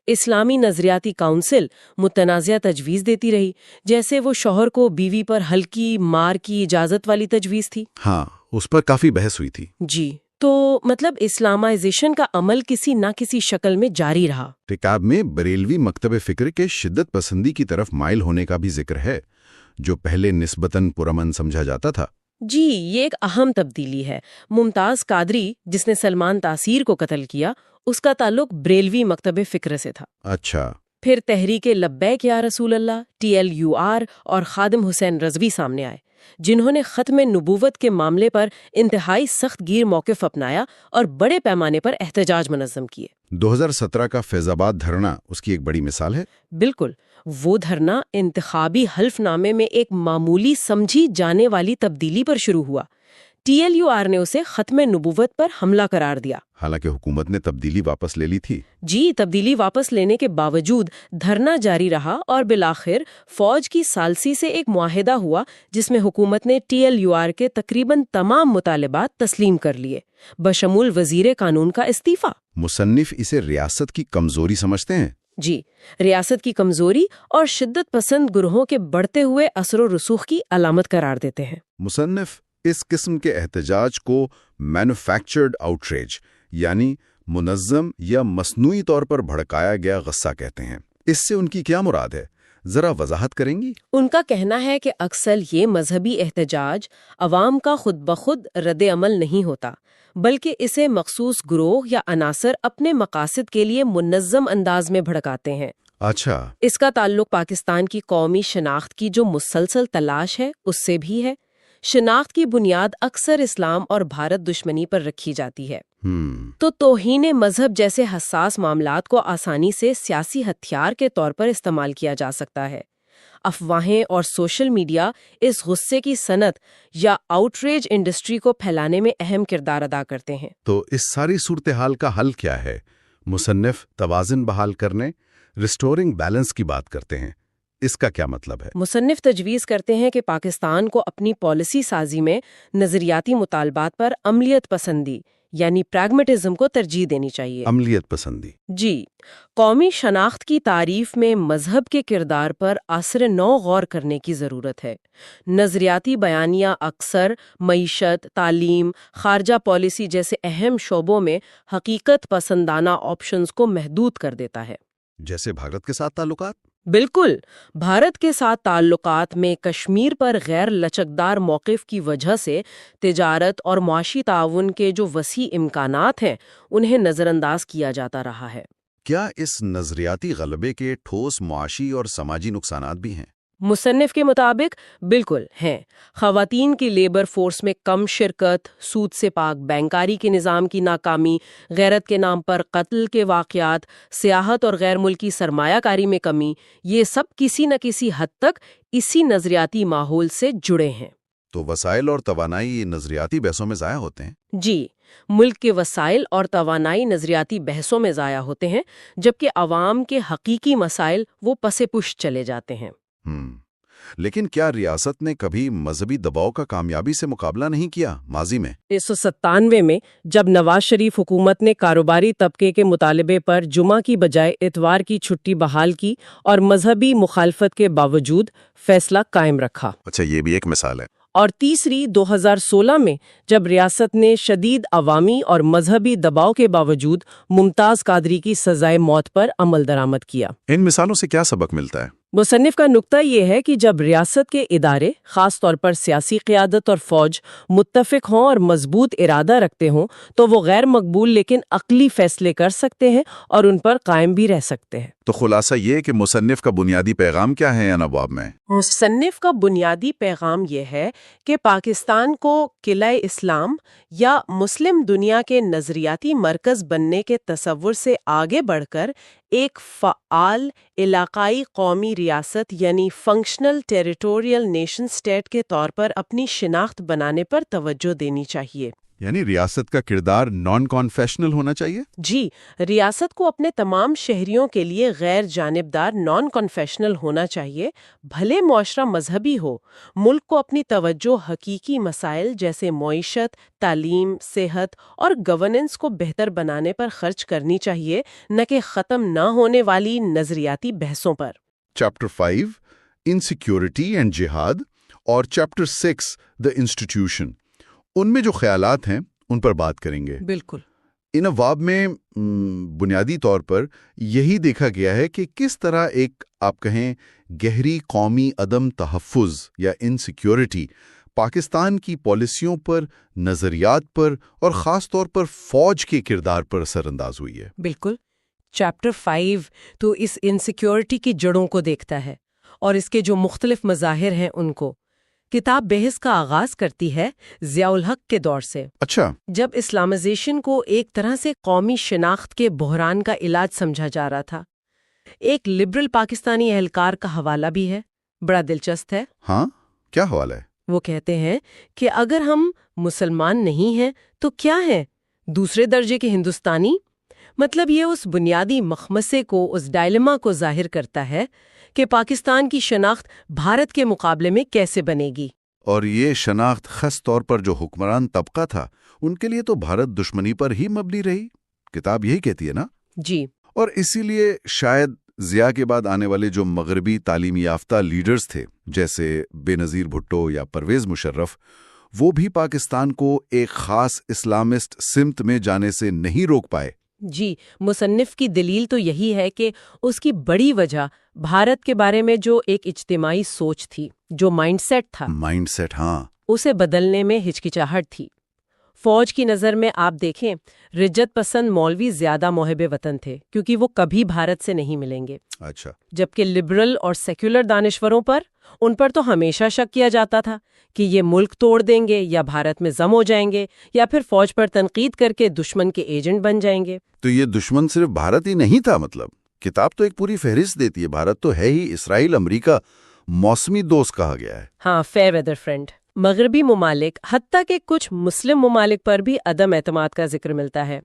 اسلامی نظریاتی کونسل متنازعہ تجویز دیتی رہی، جیسے وہ شوہر کو بیوی پر ہلکی مار کی اجازت والی تجویز تھی۔ ہاں، اس پر کافی بحث ہوئی تھی۔ جی، تو مطلب اسلامائزیشن کا عمل کسی نہ کسی شکل میں جاری رہا۔ کتاب میں بریلوی مکتب فکر کے شدت پسندی کی طرف مائل ہونے کا بھی ذکر ہے، جو پہلے نسبتاً پرامن سمجھا جاتا تھا۔ جی، یہ ایک اہم تبدیلی ہے۔ ممتاز قادری، جس نے سلمان تاثیر کو قتل کیا، اس کا تعلق بریلوی مکتب فکر سے تھا۔ اچھا۔ پھر تحریک لبیک یا رسول اللہ TLUR اور خادم حسین رضوی سامنے آئے، جنہوں نے ختم نبوت کے معاملے پر انتہائی سخت گیر موقف اپنایا اور بڑے پیمانے پر احتجاج منظم کیے۔ 2017 کا فیض آباد دھرنا اس کی ایک بڑی مثال ہے۔ بالکل، وہ دھرنا انتخابی حلف نامے میں ایک معمولی سمجھی جانے والی تبدیلی پر شروع ہوا۔ TLUR نے اسے ختم نبوت پر حملہ قرار دیا۔ حالانکہ حکومت نے تبدیلی واپس لے لی تھی۔ جی، تبدیلی واپس لینے کے باوجود دھرنا جاری رہا اور بالآخر فوج کی ثالثی سے ایک معاہدہ ہوا جس میں حکومت نے TLUR کے تقریباً تمام مطالبات تسلیم کر لیے، بشمول وزیر قانون کا استعفیٰ۔ مصنف اسے ریاست کی کمزوری سمجھتے ہیں۔ جی، ریاست کی کمزوری اور شدت پسند گروہوں کے بڑھتے ہوئے اثر و رسوخ کی علامت قرار دیتے ہیں۔ مصنف اس قسم کے احتجاج کو مینوفیکچرڈ آؤٹریج یعنی منظم یا مصنوعی طور پر بھڑکایا گیا غصہ کہتے ہیں۔ اس سے ان کی کیا مراد ہے؟ ذرا وضاحت کریں گی؟ ان کا کہنا ہے کہ اکثر یہ مذہبی احتجاج عوام کا خود بخود رد عمل نہیں ہوتا، بلکہ اسے مخصوص گروہ یا عناصر اپنے مقاصد کے لیے منظم انداز میں بھڑکاتے ہیں۔ اچھا۔ اس کا تعلق پاکستان کی قومی شناخت کی جو مسلسل تلاش ہے اس سے بھی ہے۔ شناخت کی بنیاد اکثر اسلام اور بھارت دشمنی پر رکھی جاتی ہے۔ تو توہین مذہب جیسے حساس معاملات کو آسانی سے سیاسی ہتھیار کے طور پر استعمال کیا جا سکتا ہے۔ افواہیں اور سوشل میڈیا اس غصے کی صنعت یا آؤٹریج انڈسٹری کو پھیلانے میں اہم کردار ادا کرتے ہیں۔ تو اس ساری صورتحال کا حل کیا ہے؟ مصنف توازن بحال کرنے، ریسٹورنگ بیلنس کی بات کرتے ہیں۔ اس کا کیا مطلب ہے؟ مصنف تجویز کرتے ہیں کہ پاکستان کو اپنی پالیسی سازی میں نظریاتی مطالبات پر عملیت پسندی یعنی پریگمیٹزم کو ترجیح دینی چاہیے۔ عملیت پسندی؟ جی، قومی شناخت کی تعریف میں مذہب کے کردار پر عصر نو غور کرنے کی ضرورت ہے۔ نظریاتی بیانیہ اکثر معیشت، تعلیم، خارجہ پالیسی جیسے اہم شعبوں میں حقیقت پسندانہ آپشنز کو محدود کر دیتا ہے۔ جیسے بھارت کے ساتھ تعلقات؟ بالکل، بھارت کے ساتھ تعلقات میں کشمیر پر غیر لچکدار موقف کی وجہ سے تجارت اور معاشی تعاون کے جو وسیع امکانات ہیں انہیں نظر انداز کیا جاتا رہا ہے۔ کیا اس نظریاتی غلبے کے ٹھوس معاشی اور سماجی نقصانات بھی ہیں؟ مصنف کے مطابق بالکل ہیں۔ خواتین کی لیبر فورس میں کم شرکت، سود سے پاک بینکاری کے نظام کی ناکامی، غیرت کے نام پر قتل کے واقعات، سیاحت اور غیر ملکی سرمایہ کاری میں کمی، یہ سب کسی نہ کسی حد تک اسی نظریاتی ماحول سے جڑے ہیں۔ تو وسائل اور توانائی نظریاتی بحثوں میں ضائع ہوتے ہیں؟ جی، ملک کے وسائل اور توانائی نظریاتی بحثوں میں ضائع ہوتے ہیں، جبکہ عوام کے حقیقی مسائل وہ پس پش چلے جاتے ہیں۔ لیکن کیا ریاست نے کبھی مذہبی دباؤ کا کامیابی سے مقابلہ نہیں کیا ماضی میں؟ 1997 میں جب نواز شریف حکومت نے کاروباری طبقے کے مطالبے پر جمعہ کی بجائے اتوار کی چھٹی بحال کی اور مذہبی مخالفت کے باوجود فیصلہ قائم رکھا۔ اچھا، یہ بھی ایک مثال ہے۔ اور تیسری 2016 میں جب ریاست نے شدید عوامی اور مذہبی دباؤ کے باوجود ممتاز قادری کی سزائے موت پر عمل درآمد کیا۔ ان مثالوں سے کیا سبق ملتا ہے؟ مصنف کا نقطہ یہ ہے کہ جب ریاست کے ادارے، خاص طور پر سیاسی قیادت اور فوج، متفق ہوں اور مضبوط ارادہ رکھتے ہوں تو وہ غیر مقبول لیکن عقلی فیصلے کر سکتے ہیں اور ان پر قائم بھی رہ سکتے ہیں۔ تو خلاصہ یہ کہ مصنف کا بنیادی پیغام کیا ہے ان ابواب میں؟ مصنف کا بنیادی پیغام یہ ہے کہ پاکستان کو قلعہ اسلام یا مسلم دنیا کے نظریاتی مرکز بننے کے تصور سے آگے بڑھ کر ایک فعال علاقائی قومی ریاست یعنی فنکشنل ٹیریٹوریل نیشن سٹیٹ کے طور پر اپنی شناخت بنانے پر توجہ دینی چاہیے۔ یعنی ریاست کا کردار نان کانفیشنل ہونا چاہیے؟ جی، ریاست کو اپنے تمام شہریوں کے لیے غیر جانبدار نان کنفیشنل ہونا چاہیے، بھلے معاشرہ مذہبی ہو۔ ملک کو اپنی توجہ حقیقی مسائل جیسے معیشت، تعلیم، صحت اور گورننس کو بہتر بنانے پر خرچ کرنی چاہیے، نہ کہ ختم نہ ہونے والی نظریاتی بحثوں پر۔ چیپٹر 5 انسیکیورٹی اینڈ جہاد اور چیپٹر 6 دا انسٹیٹیوشن، ان میں جو خیالات ہیں ان پر بات کریں گے۔ بالکل۔ ان ابواب میں بنیادی طور پر یہی دیکھا گیا ہے کہ کس طرح ایک آپ کہیں گہری قومی عدم تحفظ یا انسیکیورٹی پاکستان کی پالیسیوں پر، نظریات پر اور خاص طور پر فوج کے کردار پر اثر انداز ہوئی ہے۔ بالکل۔ چیپٹر 5 تو اس انسیکیورٹی کی جڑوں کو دیکھتا ہے اور اس کے جو مختلف مظاہر ہیں ان کو۔ کتاب بحث کا آغاز کرتی ہے ضیاء الحق کے دور سے، اچھا، جب اسلامائزیشن کو ایک طرح سے قومی شناخت کے بحران کا علاج سمجھا جا رہا تھا۔ ایک لبرل پاکستانی اہلکار کا حوالہ بھی ہے، بڑا دلچسپ ہے۔ ہاں، کیا حوالہ ہے؟ وہ کہتے ہیں کہ اگر ہم مسلمان نہیں ہیں تو کیا ہیں؟ دوسرے درجے کے ہندوستانی؟ مطلب یہ اس بنیادی مخمصے کو، اس ڈائلما کو ظاہر کرتا ہے کہ پاکستان کی شناخت بھارت کے مقابلے میں کیسے بنے گی۔ اور یہ شناخت خاص طور پر جو حکمران طبقہ تھا ان کے لیے تو بھارت دشمنی پر ہی مبنی رہی۔ کتاب یہی کہتی ہے نا؟ جی۔ اور اسی لیے شاید ضیاء کے بعد آنے والے جو مغربی تعلیم یافتہ لیڈرز تھے جیسے بے نظیر بھٹو یا پرویز مشرف، وہ بھی پاکستان کو ایک خاص اسلامسٹ سمت میں جانے سے نہیں روک پائے۔ جی، مصنف کی دلیل تو یہی ہے کہ اس کی بڑی وجہ بھارت کے بارے میں جو ایک اجتماعی سوچ تھی، جو مائنڈ سیٹ تھا، ہاں، اسے بدلنے میں ہچکچاہٹ تھی۔ فوج کی نظر میں آپ دیکھیں، رجت پسند مولوی زیادہ محب وطن تھے کیونکہ وہ کبھی بھارت سے نہیں ملیں گے۔ اچھا۔ جبکہ لبرل اور سیکولر دانشوروں پر، ان پر تو ہمیشہ شک کیا جاتا تھا کہ یہ ملک توڑ دیں گے یا بھارت میں ضم ہو جائیں گے یا پھر فوج پر تنقید کر کے دشمن کے ایجنٹ بن جائیں گے۔ تو یہ دشمن صرف بھارت ہی نہیں تھا، مطلب کتاب تو ایک پوری فہرست دیتی ہے۔ بھارت تو ہے ہی، اسرائیل، امریکہ موسمی دوست کہا گیا ہے۔ ہاں، فیئر ویدر فرینڈ۔ مغربی ممالک، حتیٰ کہ کچھ مسلم ممالک پر بھی عدم اعتماد کا ذکر ملتا ہے۔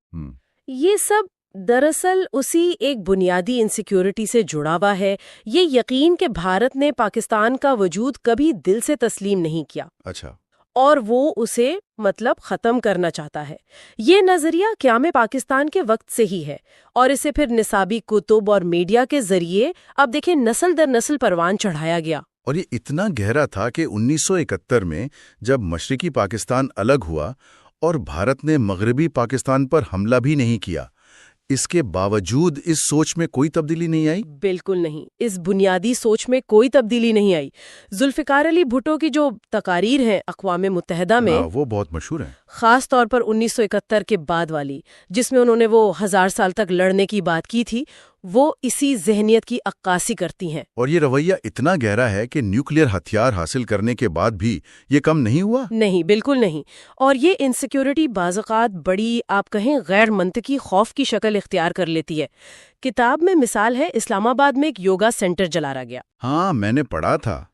یہ سب دراصل اسی ایک بنیادی انسیکیورٹی سے جڑا ہوا ہے، یہ یقین کہ بھارت نے پاکستان کا وجود کبھی دل سے تسلیم نہیں کیا۔ اچھا۔ اور وہ اسے ختم کرنا چاہتا ہے۔ یہ نظریہ قیام پاکستان کے وقت سے ہی ہے اور اسے پھر نصابی کتب اور میڈیا کے ذریعے اب دیکھیں نسل در نسل پروان چڑھایا گیا۔ اور یہ اتنا گہرا تھا کہ 1971 میں جب مشرقی پاکستان الگ ہوا اور بھارت نے مغربی پاکستان پر حملہ بھی نہیں کیا، اس کے باوجود اس سوچ میں کوئی تبدیلی نہیں آئی؟ بالکل نہیں، اس بنیادی سوچ میں کوئی تبدیلی نہیں آئی۔ ذوالفقار علی بھٹو کی جو تقاریر ہیں اقوام متحدہ میں، وہ بہت مشہور ہیں، خاص طور پر 1971 کے بعد والی، جس میں انہوں نے وہ 1000 سال تک لڑنے کی بات کی تھی، وہ اسی ذہنیت کی عکاسی کرتی ہیں۔ اور یہ رویہ اتنا گہرا ہے کہ نیوکلیئر ہتھیار حاصل کرنے کے بعد بھی یہ کم نہیں ہوا؟ نہیں، بالکل نہیں۔ اور یہ انسیکیورٹی بعض اوقات بڑی، آپ کہیں غیر منطقی خوف کی شکل اختیار کر لیتی ہے۔ کتاب میں مثال ہے، اسلام آباد میں ایک یوگا سینٹر جلایا گیا۔ ہاں، میں نے پڑھا تھا۔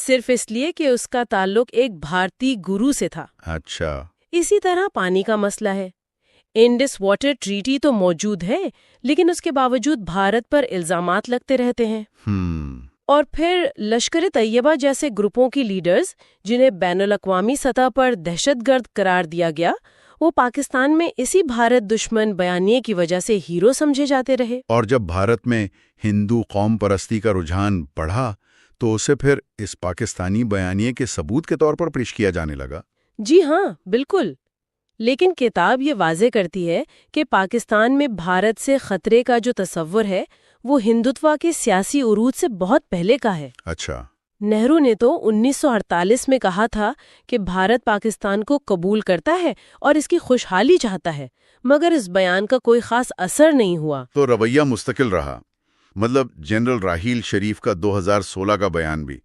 صرف اس لیے کہ اس کا تعلق ایک بھارتی گرو سے تھا۔ اچھا۔ اسی طرح پانی کا مسئلہ ہے۔ انڈس واٹر ٹریٹی تو موجود ہے، لیکن اس کے باوجود بھارت پر الزامات لگتے رہتے ہیں۔ اور پھر لشکر طیبہ جیسے گروپوں کی لیڈرز، جنہیں بین الاقوامی سطح پر دہشت گرد قرار دیا گیا، وہ پاکستان میں اسی بھارت دشمن بیانیے کی وجہ سے ہیرو سمجھے جاتے رہے۔ اور جب بھارت میں ہندو قوم پرستی کا رجحان بڑھا تو اسے پھر اس پاکستانی بیانیے کے ثبوت کے طور پر پیش کیا جانے لگا۔ جی ہاں، بالکل۔ لیکن کتاب یہ واضح کرتی ہے کہ پاکستان میں بھارت سے خطرے کا جو تصور ہے وہ ہندوتوا کے سیاسی عروج سے بہت پہلے کا ہے۔ اچھا۔ نہرو نے تو 1948 میں کہا تھا کہ بھارت پاکستان کو قبول کرتا ہے اور اس کی خوشحالی چاہتا ہے، مگر اس بیان کا کوئی خاص اثر نہیں ہوا۔ تو رویہ مستقل رہا، مطلب جنرل راحیل شریف کا 2016 کا بیان بھی،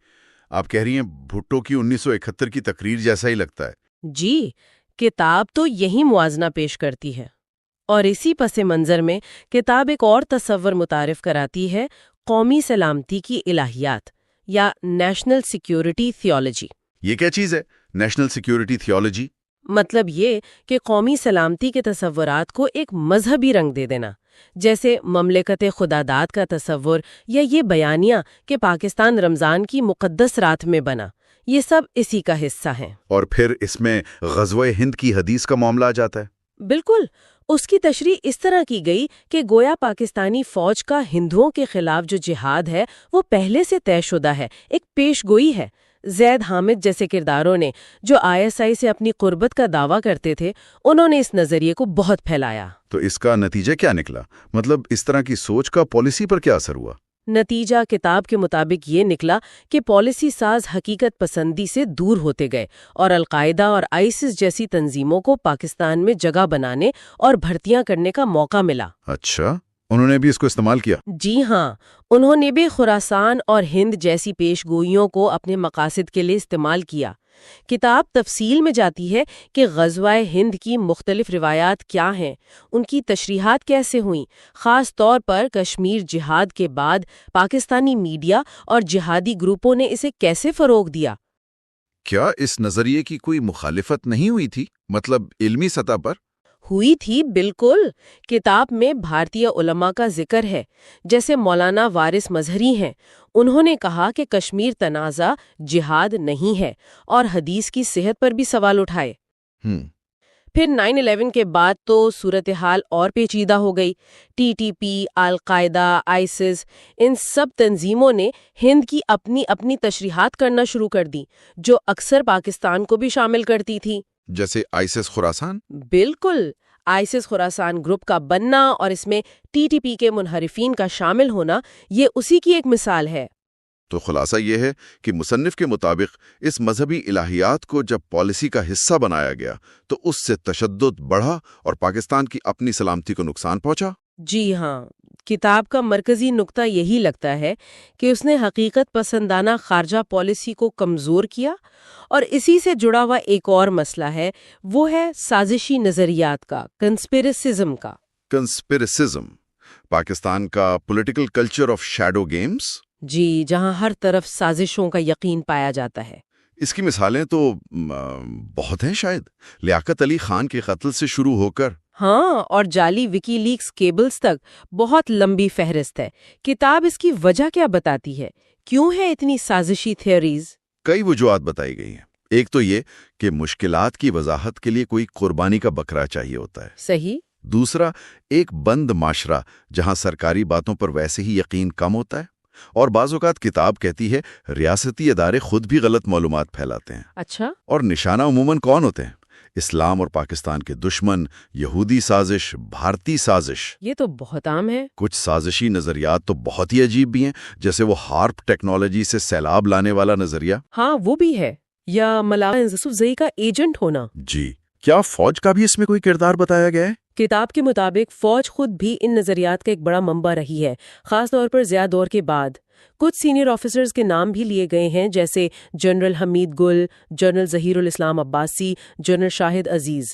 آپ کہہ رہی ہیں بھٹو کی 1971 کی تقریر جیسا ہی لگتا ہے۔ جی، کتاب تو یہی موازنہ پیش کرتی ہے۔ اور اسی پس منظر میں کتاب ایک اور تصور متعارف کراتی ہے، قومی سلامتی کی الہیات یا نیشنل سیکیورٹی تھیولوجی۔ یہ کیا چیز ہے نیشنل سیکیورٹی تھیولوجی؟ مطلب یہ کہ قومی سلامتی کے تصورات کو ایک مذہبی رنگ دے دینا، جیسے مملکت خداداد کا تصور یا یہ بیانیہ کہ پاکستان رمضان کی مقدس رات میں بنا، یہ سب اسی کا حصہ ہیں۔ اور پھر اس میں غزوہ ہند کی حدیث کا معاملہ آ جاتا ہے۔ بالکل، اس کی تشریح اس طرح کی گئی کہ گویا پاکستانی فوج کا ہندوؤں کے خلاف جو جہاد ہے وہ پہلے سے طے شدہ ہے، ایک پیش گوئی ہے۔ زید حامد جیسے کرداروں نے جو ISI سے اپنی قربت کا دعویٰ کرتے تھے، انہوں نے اس نظریے کو بہت پھیلایا۔ تو اس کا نتیجہ کیا نکلا؟ مطلب اس طرح کی سوچ کا پالیسی پر کیا اثر ہوا؟ نتیجہ کتاب کے مطابق یہ نکلا کہ پالیسی ساز حقیقت پسندی سے دور ہوتے گئے اور القاعدہ اور ISIS جیسی تنظیموں کو پاکستان میں جگہ بنانے اور بھرتیاں کرنے کا موقع ملا۔ اچھا، انہوں نے بھی اس کو استعمال کیا؟ جی ہاں، انہوں نے بھی خراسان اور ہند جیسی پیش گوئیوں کو اپنے مقاصد کے لیے استعمال کیا۔ کتاب تفصیل میں جاتی ہے کہ غزوہ ہند کی مختلف روایات کیا ہیں، ان کی تشریحات کیسے ہوئیں، خاص طور پر کشمیر جہاد کے بعد پاکستانی میڈیا اور جہادی گروپوں نے اسے کیسے فروغ دیا۔ کیا اس نظریے کی کوئی مخالفت نہیں ہوئی تھی، مطلب علمی سطح پر؟ ہوئی تھی، بالکل۔ کتاب میں بھارتیہ علماء کا ذکر ہے، جیسے مولانا وارث مظہری ہیں۔ انہوں نے کہا کہ کشمیر تنازع جہاد نہیں ہے اور حدیث کی صحت پر بھی سوال اٹھائے۔ پھر 9/11 کے بعد تو صورتحال اور پیچیدہ ہو گئی۔ TTP، القاعدہ، ISIS، ان سب تنظیموں نے ہند کی اپنی اپنی تشریحات کرنا شروع کر دی، جو اکثر پاکستان کو بھی شامل کرتی تھی۔ جیسے ISIS خراسان؟ بالکل۔ ISIS خراسان گروپ کا بننا اور اس میں TTP کے منحرفین کا شامل ہونا، یہ اسی کی ایک مثال ہے۔ تو خلاصہ یہ ہے کہ مصنف کے مطابق اس مذہبی الہیات کو جب پالیسی کا حصہ بنایا گیا تو اس سے تشدد بڑھا اور پاکستان کی اپنی سلامتی کو نقصان پہنچا۔ جی ہاں، کتاب کا مرکزی نقطہ یہی لگتا ہے کہ اس نے حقیقت پسندانہ خارجہ پالیسی کو کمزور کیا، اور اسی سے جڑا ہوا ایک اور مسئلہ ہے، وہ ہے سازشی نظریات کا، کنسپیرسزم کا۔ کنسپیرسزم، پاکستان کا political culture of shadow games? جی، جہاں ہر طرف سازشوں کا یقین پایا جاتا ہے۔ اس کی مثالیں تو بہت ہیں، شاید لیاقت علی خان کے قتل سے شروع ہو کر۔ ہاں، اور جعلی وکی لیکس کیبلز تک بہت لمبی فہرست ہے۔ کتاب اس کی وجہ کیا بتاتی ہے؟ کیوں ہے اتنی سازشی تھیوریز؟ کئی وجوہات بتائی گئی ہیں۔ ایک تو یہ کہ مشکلات کی وضاحت کے لیے کوئی قربانی کا بکرا چاہیے ہوتا ہے۔ صحیح۔ دوسرا، ایک بند معاشرہ جہاں سرکاری باتوں پر ویسے ہی یقین کم ہوتا ہے، اور بعض اوقات کتاب کہتی ہے ریاستی ادارے خود بھی غلط معلومات پھیلاتے ہیں۔ اچھا۔ اور نشانہ عموماً کون ہوتے ہیں؟ اسلام اور پاکستان کے دشمن، یہودی سازش، بھارتی سازش۔ یہ تو بہت عام ہے۔ کچھ سازشی نظریات تو بہت ہی عجیب بھی ہیں، جیسے وہ ہارپ ٹیکنالوجی سے سیلاب لانے والا نظریہ۔ ہاں، وہ بھی ہے، یا ملاقہ یوسفزئی کا ایجنٹ ہونا۔ جی، کیا فوج کا بھی اس میں کوئی کردار بتایا گیا ہے؟ کتاب کے مطابق فوج خود بھی ان نظریات کا ایک بڑا منبع رہی ہے، خاص طور پر ضیاء دور کے بعد۔ کچھ سینئر آفیسرز کے نام بھی لیے گئے ہیں، جیسے جنرل حمید گل، جنرل ظہیر الاسلام عباسی، جنرل شاہد عزیز،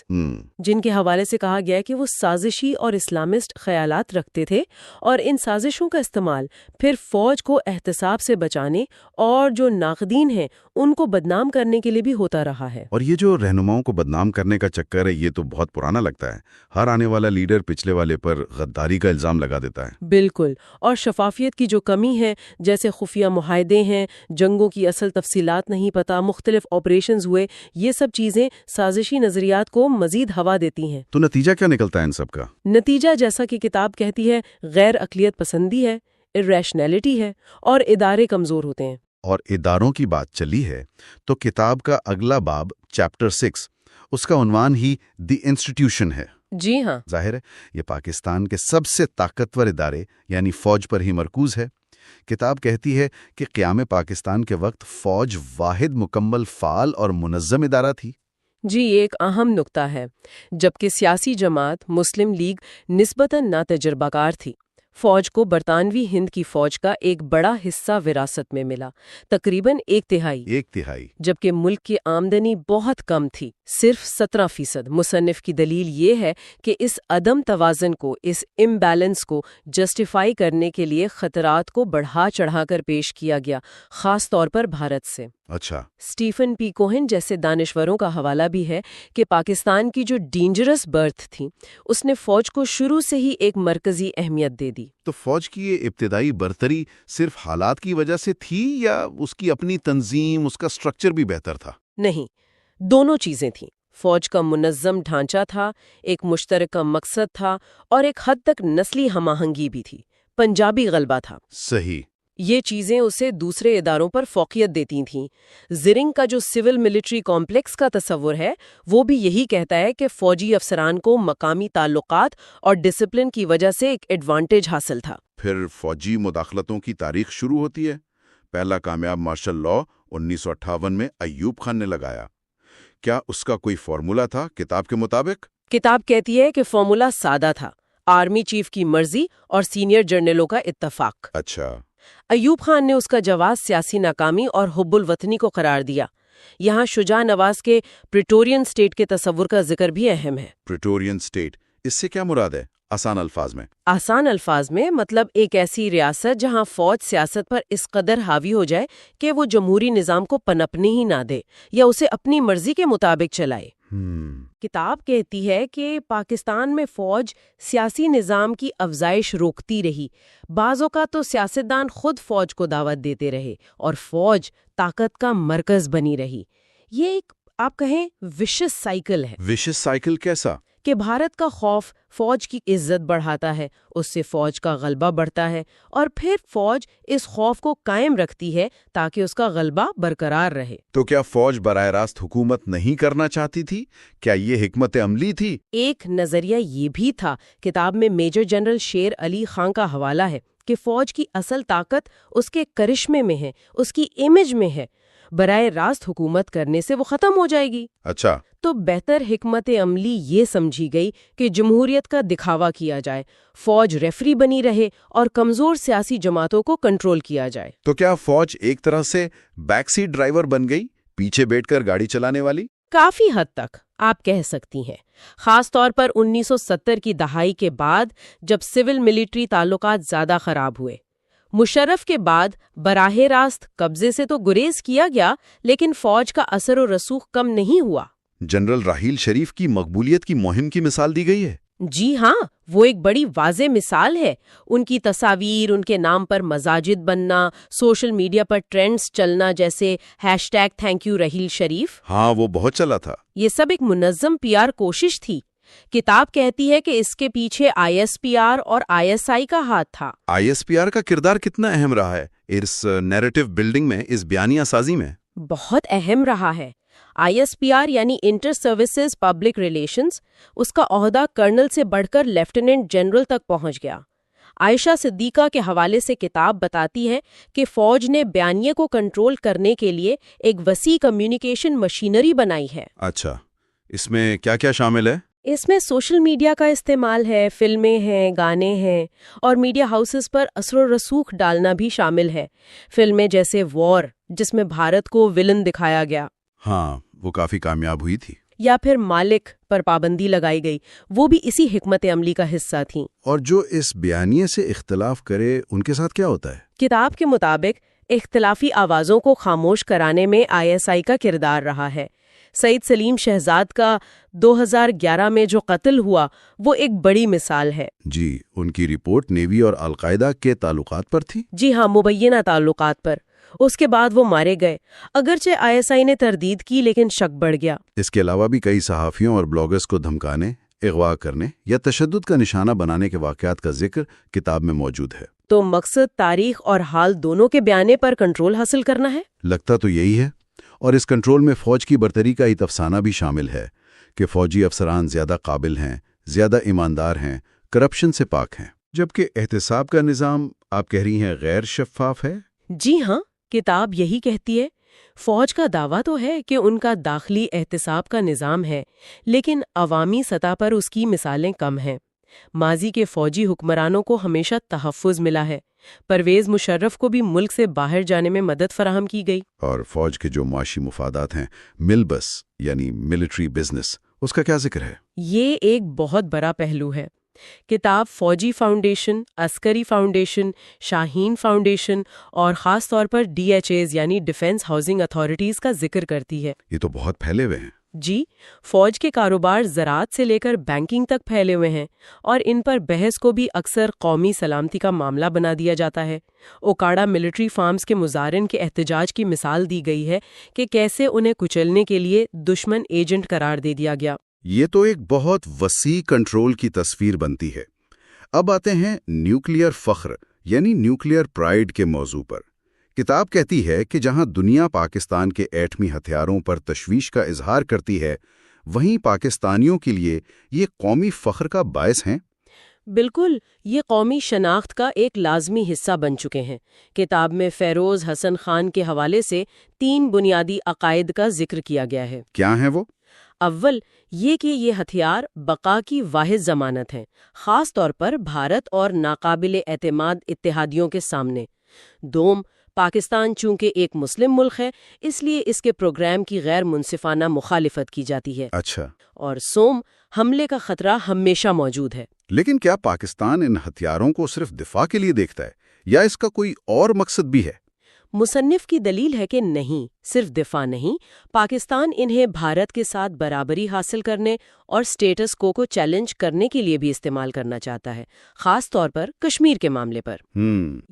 جن کے حوالے سے کہا گیا کہ وہ سازشی اور اسلامسٹ خیالات رکھتے تھے، اور ان سازشوں کا استعمال پھر فوج کو احتساب سے بچانے اور جو ناقدین ہیں ان کو بدنام کرنے کے لیے بھی ہوتا رہا ہے۔ اور یہ جو رہنماؤں کو بدنام کرنے کا چکر ہے، یہ تو بہت پرانا لگتا ہے۔ ہر آنے والا لیڈر پچھلے والے پر غداری کا الزام لگا دیتا ہے۔ بالکل، اور شفافیت کی جو کمی ہے، جیسے خفیہ معاہدے ہیں، جنگوں کی اصل تفصیلات نہیں پتہ، مختلف آپریشنز ہوئے، یہ سب چیزیں سازشی نظریات کو مزید ہوا دیتی ہیں۔ تو نتیجہ کیا نکلتا ہے ان سب کا؟ نتیجہ، جیسا کہ کتاب کہتی ہے، غیر عقلیت پسندی ہے، irrationality ہے، اور ادارے کمزور ہوتے ہیں۔ اور اداروں کی بات چلی ہے تو کتاب کا اگلا باب، چیپٹر 6، اس کا عنوان ہی دی انسٹیٹیوشن ہے۔ جی ہاں، ظاہر ہے یہ پاکستان کے سب سے طاقتور ادارے یعنی فوج پر ہی مرکوز ہے۔ کتاب کہتی ہے کہ قیام پاکستان کے وقت فوج واحد مکمل فعال اور منظم ادارہ تھی۔ جی، ایک اہم نکتہ ہے۔ جبکہ سیاسی جماعت مسلم لیگ نسبتاً ناتجربہ کار تھی، فوج کو برطانوی ہند کی فوج کا ایک بڑا حصہ وراثت میں ملا، تقریباً 1/3، جبکہ ملک کی آمدنی بہت کم تھی، صرف 17%۔ مصنف کی دلیل یہ ہے کہ اس عدم توازن کو، اس امبیلنس کو جسٹیفائی کرنے کے لیے خطرات کو بڑھا چڑھا کر پیش کیا گیا، خاص طور پر بھارت سے۔ اچھا۔ اسٹیفن پی کوہن جیسے دانشوروں کا حوالہ بھی ہے کہ پاکستان کی جو ڈینجرس برتھ تھی، اس نے فوج کو شروع سے ہی ایک مرکزی اہمیت دے دی۔ تو فوج کی یہ ابتدائی برتری صرف حالات کی وجہ سے تھی یا اس کی اپنی تنظیم، اس کا سٹرکچر بھی بہتر تھا؟ نہیں، دونوں چیزیں تھیں۔ فوج کا منظم ڈھانچہ تھا، ایک مشترکہ مقصد تھا، اور ایک حد تک نسلی ہم آہنگی بھی تھی، پنجابی غلبہ تھا۔ صحیح۔ یہ چیزیں اسے دوسرے اداروں پر فوقیت دیتی تھیں۔ زرنگ کا جو سول ملٹری کمپلیکس کا تصور ہے وہ بھی یہی کہتا ہے کہ فوجی افسران کو مقامی تعلقات اور ڈسپلن کی وجہ سے ایک ایڈوانٹیج حاصل تھا۔ پھر فوجی مداخلتوں کی تاریخ شروع ہوتی ہے۔ پہلا کامیاب مارشل لا 1958 میں ایوب خان نے لگایا۔ کیا اس کا کوئی فارمولا تھا کتاب کے مطابق؟ کتاب کہتی ہے کہ فارمولا سادہ تھا، آرمی چیف کی مرضی اور سینئر جرنیلوں کا اتفاق۔ اچھا، ایوب خان نے اس کا جواز سیاسی ناکامی اور حب الوطنی کو قرار دیا۔ یہاں شجاع نواز کے پریٹورین سٹیٹ کے تصور کا ذکر بھی اہم ہے۔ پریٹورین سٹیٹ، اس سے کیا مراد ہے آسان الفاظ میں؟ آسان الفاظ میں مطلب ایک ایسی ریاست جہاں فوج سیاست پر اس قدر حاوی ہو جائے کہ وہ جمہوری نظام کو پنپنے ہی نہ دے یا اسے اپنی مرضی کے مطابق چلائے۔ کتاب کہتی ہے کہ پاکستان میں فوج سیاسی نظام کی افزائش روکتی رہی۔ بعض اوقات تو سیاستدان خود فوج کو دعوت دیتے رہے اور فوج طاقت کا مرکز بنی رہی۔ یہ ایک آپ کہیں وشس سائیکل ہے۔ وشس سائیکل کیسا؟ کہ بھارت کا خوف فوج کی عزت بڑھاتا ہے، اس سے فوج کا غلبہ بڑھتا ہے اور پھر فوج اس خوف کو قائم رکھتی ہے تاکہ اس کا غلبہ برقرار رہے۔ تو کیا فوج براہ راست حکومت نہیں کرنا چاہتی تھی؟ کیا یہ حکمت عملی تھی؟ ایک نظریہ یہ بھی تھا۔ کتاب میں میجر جنرل شیر علی خان کا حوالہ ہے کہ فوج کی اصل طاقت اس کے کرشمے میں ہے، اس کی امیج میں ہے۔ براہ راست حکومت کرنے سے وہ ختم ہو جائے گی۔ اچھا، تو بہتر حکمت عملی یہ سمجھی گئی کہ جمہوریت کا دکھاوا کیا جائے، فوج ریفری بنی رہے اور کمزور سیاسی جماعتوں کو کنٹرول کیا جائے۔ تو کیا فوج ایک طرح سے بیک سیٹ ڈرائیور بن گئی، پیچھے بیٹھ کر گاڑی چلانے والی؟ کافی حد تک آپ کہہ سکتی ہیں، خاص طور پر 1970 کی دہائی کے بعد جب سول ملٹری تعلقات زیادہ خراب ہوئے۔ مشرف کے بعد براہ راست قبضے سے تو گریز کیا گیا، لیکن فوج کا اثر و رسوخ کم نہیں ہوا۔ جنرل راحیل شریف کی مقبولیت کی مہم کی مثال دی گئی ہے۔ جی ہاں، وہ ایک بڑی واضح مثال ہے۔ ان کی تصاویر، ان کے نام پر مساجد بننا، سوشل میڈیا پر ٹرینڈز چلنا جیسے #تھینک یو راحیل شریف، ہاں، وہ بہت چلا تھا۔ یہ سب ایک منظم PR کوشش تھی۔ کتاب کہتی ہے کہ اس کے پیچھے ISPR اور ISI کا ہاتھ تھا۔ ISPR کا کردار کتنا اہم رہا ہے اس نیریٹو بلڈنگ میں، اس بیانیہ سازی میں؟ بہت اہم رہا ہے۔ ISPR یعنی انٹر سروسز پبلک ریلیشنز، اس کا عہدہ کرنل سے بڑھ کر لیفٹیننٹ جنرل تک پہنچ گیا۔ عائشہ صدیقہ کے حوالے سے کتاب بتاتی ہے کہ فوج نے بیانیے کو کنٹرول کرنے کے لیے ایک وسیع کمیونیکیشن مشینری بنائی ہے۔ اچھا، اس میں کیا کیا شامل ہے؟ اس میں سوشل میڈیا کا استعمال ہے، فلمیں ہیں، گانے ہیں اور میڈیا ہاؤسز پر اثر و رسوخ ڈالنا بھی شامل ہے۔ فلمیں جیسے وار، جس میں بھارت کو ولن دکھایا گیا، ہاں، وہ کافی کامیاب ہوئی تھی۔ یا پھر مالک پر پابندی لگائی گئی، وہ بھی اسی حکمت عملی کا حصہ تھیں۔ اور جو اس بیانیے سے اختلاف کرے ان کے ساتھ کیا ہوتا ہے؟ کتاب کے مطابق اختلافی آوازوں کو خاموش کرانے میں ISI کا کردار رہا ہے۔ سعید سلیم شہزاد کا 2011 میں جو قتل ہوا وہ ایک بڑی مثال ہے۔ جی، ان کی رپورٹ نیوی اور القاعدہ کے تعلقات پر تھی؟ جی ہاں، مبینہ تعلقات پر۔ اس کے بعد وہ مارے گئے، اگرچہ ISI نے تردید کی لیکن شک بڑھ گیا۔ اس کے علاوہ بھی کئی صحافیوں اور بلاگرز کو دھمکانے، اغوا کرنے یا تشدد کا نشانہ بنانے کے واقعات کا ذکر کتاب میں موجود ہے۔ تو مقصد تاریخ اور حال دونوں کے بیانے پر کنٹرول حاصل کرنا ہے؟ لگتا تو یہی ہے، اور اس کنٹرول میں فوج کی برتری کا ایک افسانہ بھی شامل ہے کہ فوجی افسران زیادہ قابل ہیں، زیادہ ایماندار ہیں، کرپشن سے پاک ہیں، جبکہ احتساب کا نظام آپ کہہ رہی ہیں غیر شفاف ہے؟ جی ہاں، کتاب یہی کہتی ہے۔ فوج کا دعویٰ تو ہے کہ ان کا داخلی احتساب کا نظام ہے، لیکن عوامی سطح پر اس کی مثالیں کم ہیں۔ ماضی کے فوجی حکمرانوں کو ہمیشہ تحفظ ملا ہے۔ پرویز مشرف کو بھی ملک سے باہر جانے میں مدد فراہم کی گئی۔ اور فوج کے جو معاشی مفادات ہیں، مل بس یعنی ملٹری بزنس، اس کا کیا ذکر ہے؟ یہ ایک بہت بڑا پہلو ہے۔ کتاب فوجی فاؤنڈیشن، عسکری فاؤنڈیشن، شاہین فاؤنڈیشن اور خاص طور پر DHAs یعنی ڈیفنس ہاؤسنگ اتھارٹیز کا ذکر کرتی ہے۔ یہ تو بہت پھیلے ہوئے ہیں۔ جی، فوج کے کاروبار زراعت سے لے کر بینکنگ تک پھیلے ہوئے ہیں اور ان پر بحث کو بھی اکثر قومی سلامتی کا معاملہ بنا دیا جاتا ہے۔ اوکاڑا ملٹری فارمز کے مظاہرین کے احتجاج کی مثال دی گئی ہے کہ کیسے انہیں کچلنے کے لیے دشمن ایجنٹ قرار دے دیا گیا۔ یہ تو ایک بہت وسیع کنٹرول کی تصویر بنتی ہے۔ اب آتے ہیں نیوکلیئر فخر یعنی نیوکلیئر پرائیڈ کے موضوع پر۔ کتاب کہتی ہے کہ جہاں دنیا پاکستان کے ایٹمی ہتھیاروں پر تشویش کا اظہار کرتی ہے، وہیں پاکستانیوں کے لیے یہ قومی فخر کا باعث ہیں۔ بالکل، یہ قومی شناخت کا ایک لازمی حصہ بن چکے ہیں۔ کتاب میں فیروز حسن خان کے حوالے سے 3 بنیادی عقائد کا ذکر کیا گیا ہے۔ کیا ہیں وہ؟ اول، یہ کہ یہ ہتھیار بقا کی واحد ضمانت ہیں، خاص طور پر بھارت اور ناقابل اعتماد اتحادیوں کے سامنے۔ دوم، پاکستان چونکہ ایک مسلم ملک ہے، اس لیے اس کے پروگرام کی غیر منصفانہ مخالفت کی جاتی ہے۔ اچھا، اور سوم، حملے کا خطرہ ہمیشہ موجود ہے۔ لیکن کیا پاکستان ان ہتھیاروں کو صرف دفاع کے لیے دیکھتا ہے یا اس کا کوئی اور مقصد بھی ہے؟ مصنف کی دلیل ہے کہ نہیں، صرف دفاع نہیں، پاکستان انہیں بھارت کے ساتھ برابری حاصل کرنے اور سٹیٹس کو چیلنج کرنے کے لیے بھی استعمال کرنا چاہتا ہے، خاص طور پر کشمیر کے معاملے پر۔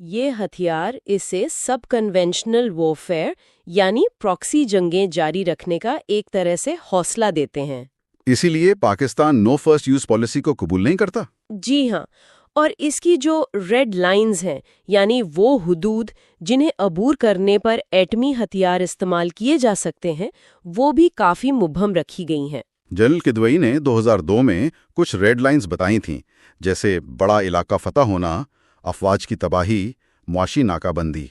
یہ ہتھیار اسے سب کنونشنل وارفیئر یعنی پراکسی جنگیں جاری رکھنے کا ایک طرح سے حوصلہ دیتے ہیں۔ اسی لیے Pakistan no first use policy کو قبول نہیں کرتا؟ جی ہاں، اور اس کی جو ریڈ لائنز ہیں، یعنی وہ حدود جنہیں عبور کرنے پر ایٹمی ہتھیار استعمال کیے جا سکتے ہیں، وہ بھی کافی مبہم رکھی گئی ہیں۔ جنرل کدوئی نے 2002 میں کچھ ریڈ لائنز بتائی تھیں، جیسے بڑا علاقہ فتح ہونا، افواج کی تباہی، معاشی ناکہ بندی،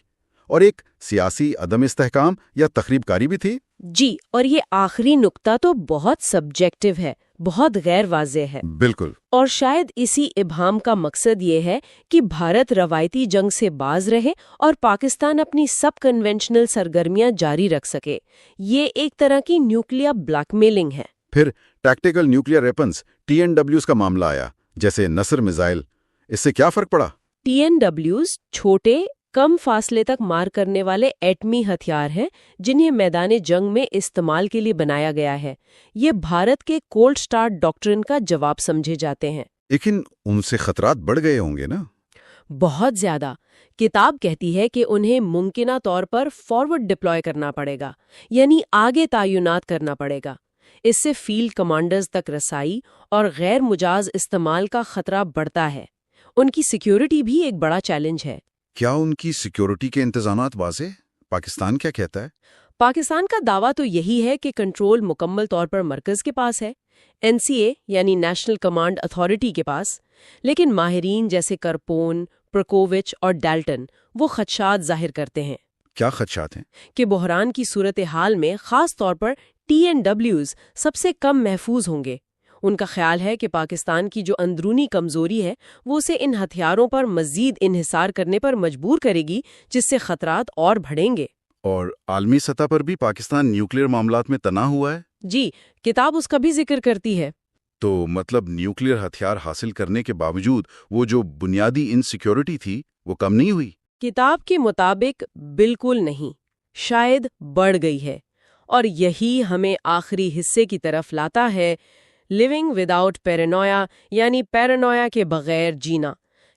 اور ایک سیاسی عدم استحکام یا تخریب کاری بھی تھی۔ جی، اور یہ آخری نقطہ تو بہت سبجیکٹو ہے، بہت غیر واضح ہے۔ بالکل۔ اور شاید اسی ابہام کا مقصد یہ ہے کہ بھارت روایتی جنگ سے باز رہے اور پاکستان اپنی سب کنونشنل سرگرمیاں جاری رکھ سکے۔ یہ ایک طرح کی نیوکلیئر بلیک میلنگ ہے۔ پھر ٹیکٹیکل نیوکلیئر ویپنز TNWs کا معاملہ آیا، جیسے نصر میزائل۔ اس سے کیا فرق پڑا؟ TNWs چھوٹے، کم فاصلے تک مار کرنے والے ایٹمی ہتھیار ہیں جنہیں میدان جنگ میں استعمال کے لیے بنایا گیا ہے۔ یہ بھارت کے کولڈ سٹارٹ ڈاکٹرن کا جواب سمجھے جاتے ہیں۔ لیکن ان سے خطرات بڑھ گئے ہوں گے نا؟ بہت زیادہ۔ کتاب کہتی ہے کہ انہیں ممکنہ طور پر فارورڈ ڈپلوائے کرنا پڑے گا، یعنی آگے تعینات کرنا پڑے گا۔ اس سے فیلڈ کمانڈرز تک رسائی اور غیر مجاز استعمال کا خطرہ بڑھتا ہے۔ ان کی سیکیورٹی بھی ایک بڑا چیلنج ہے۔ کیا ان کی سیکیورٹی کے انتظامات واضح؟ پاکستان کیا کہتا ہے؟ پاکستان کا دعویٰ تو یہی ہے کہ کنٹرول مکمل طور پر مرکز کے پاس ہے، NCA یعنی نیشنل کمانڈ اتھارٹی کے پاس، لیکن ماہرین جیسے کرپون، پرکووچ اور ڈالٹن وہ خدشات ظاہر کرتے ہیں۔ کیا خدشات ہیں؟ کہ بحران کی صورتحال میں خاص طور پر TNWs سب سے کم محفوظ ہوں گے۔ ان کا خیال ہے کہ پاکستان کی جو اندرونی کمزوری ہے وہ اسے ان ہتھیاروں پر مزید انحصار کرنے پر مجبور کرے گی، جس سے خطرات اور بڑھیں گے۔ اور عالمی سطح پر بھی پاکستان نیوکلیئر معاملات میں تناؤ ہوا ہے؟ جی، کتاب اس کا بھی ذکر کرتی ہے۔ تو مطلب نیوکلیئر ہتھیار حاصل کرنے کے باوجود وہ جو بنیادی انسیکیورٹی تھی وہ کم نہیں ہوئی؟ کتاب کے مطابق بالکل نہیں، شاید بڑھ گئی ہے، اور یہی ہمیں آخری حصے کی طرف لاتا ہے، لیونگ وداؤٹ پیرانویا یعنی پیرانویا کے بغیر جینا۔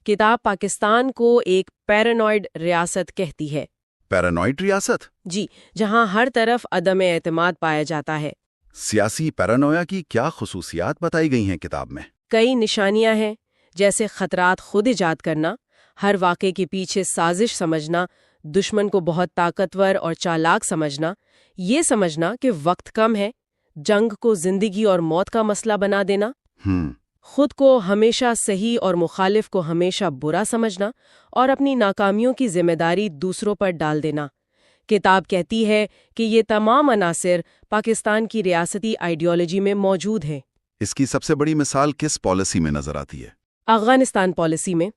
کتاب پاکستان کو ایک پیرانوئڈ ریاست کہتی ہے۔ پیرانوئڈ ریاست؟ جی، جہاں ہر طرف عدم اعتماد پایا جاتا ہے۔ سیاسی پیرانویا کی کیا خصوصیات بتائی گئی ہیں کتاب میں؟ کئی نشانیاں ہیں، جیسے خطرات خود ایجاد کرنا، ہر واقعے کے پیچھے سازش سمجھنا، دشمن کو بہت طاقتور اور چالاک سمجھنا، یہ سمجھنا کہ وقت کم ہے، جنگ کو زندگی اور موت کا مسئلہ بنا دینا، خود کو ہمیشہ صحیح اور مخالف کو ہمیشہ برا سمجھنا، اور اپنی ناکامیوں کی ذمہ داری دوسروں پر ڈال دینا۔ کتاب کہتی ہے کہ یہ تمام عناصر پاکستان کی ریاستی آئیڈیالوجی میں موجود ہیں۔ اس کی سب سے بڑی مثال کس پالیسی میں نظر آتی ہے؟ افغانستان پالیسی میں۔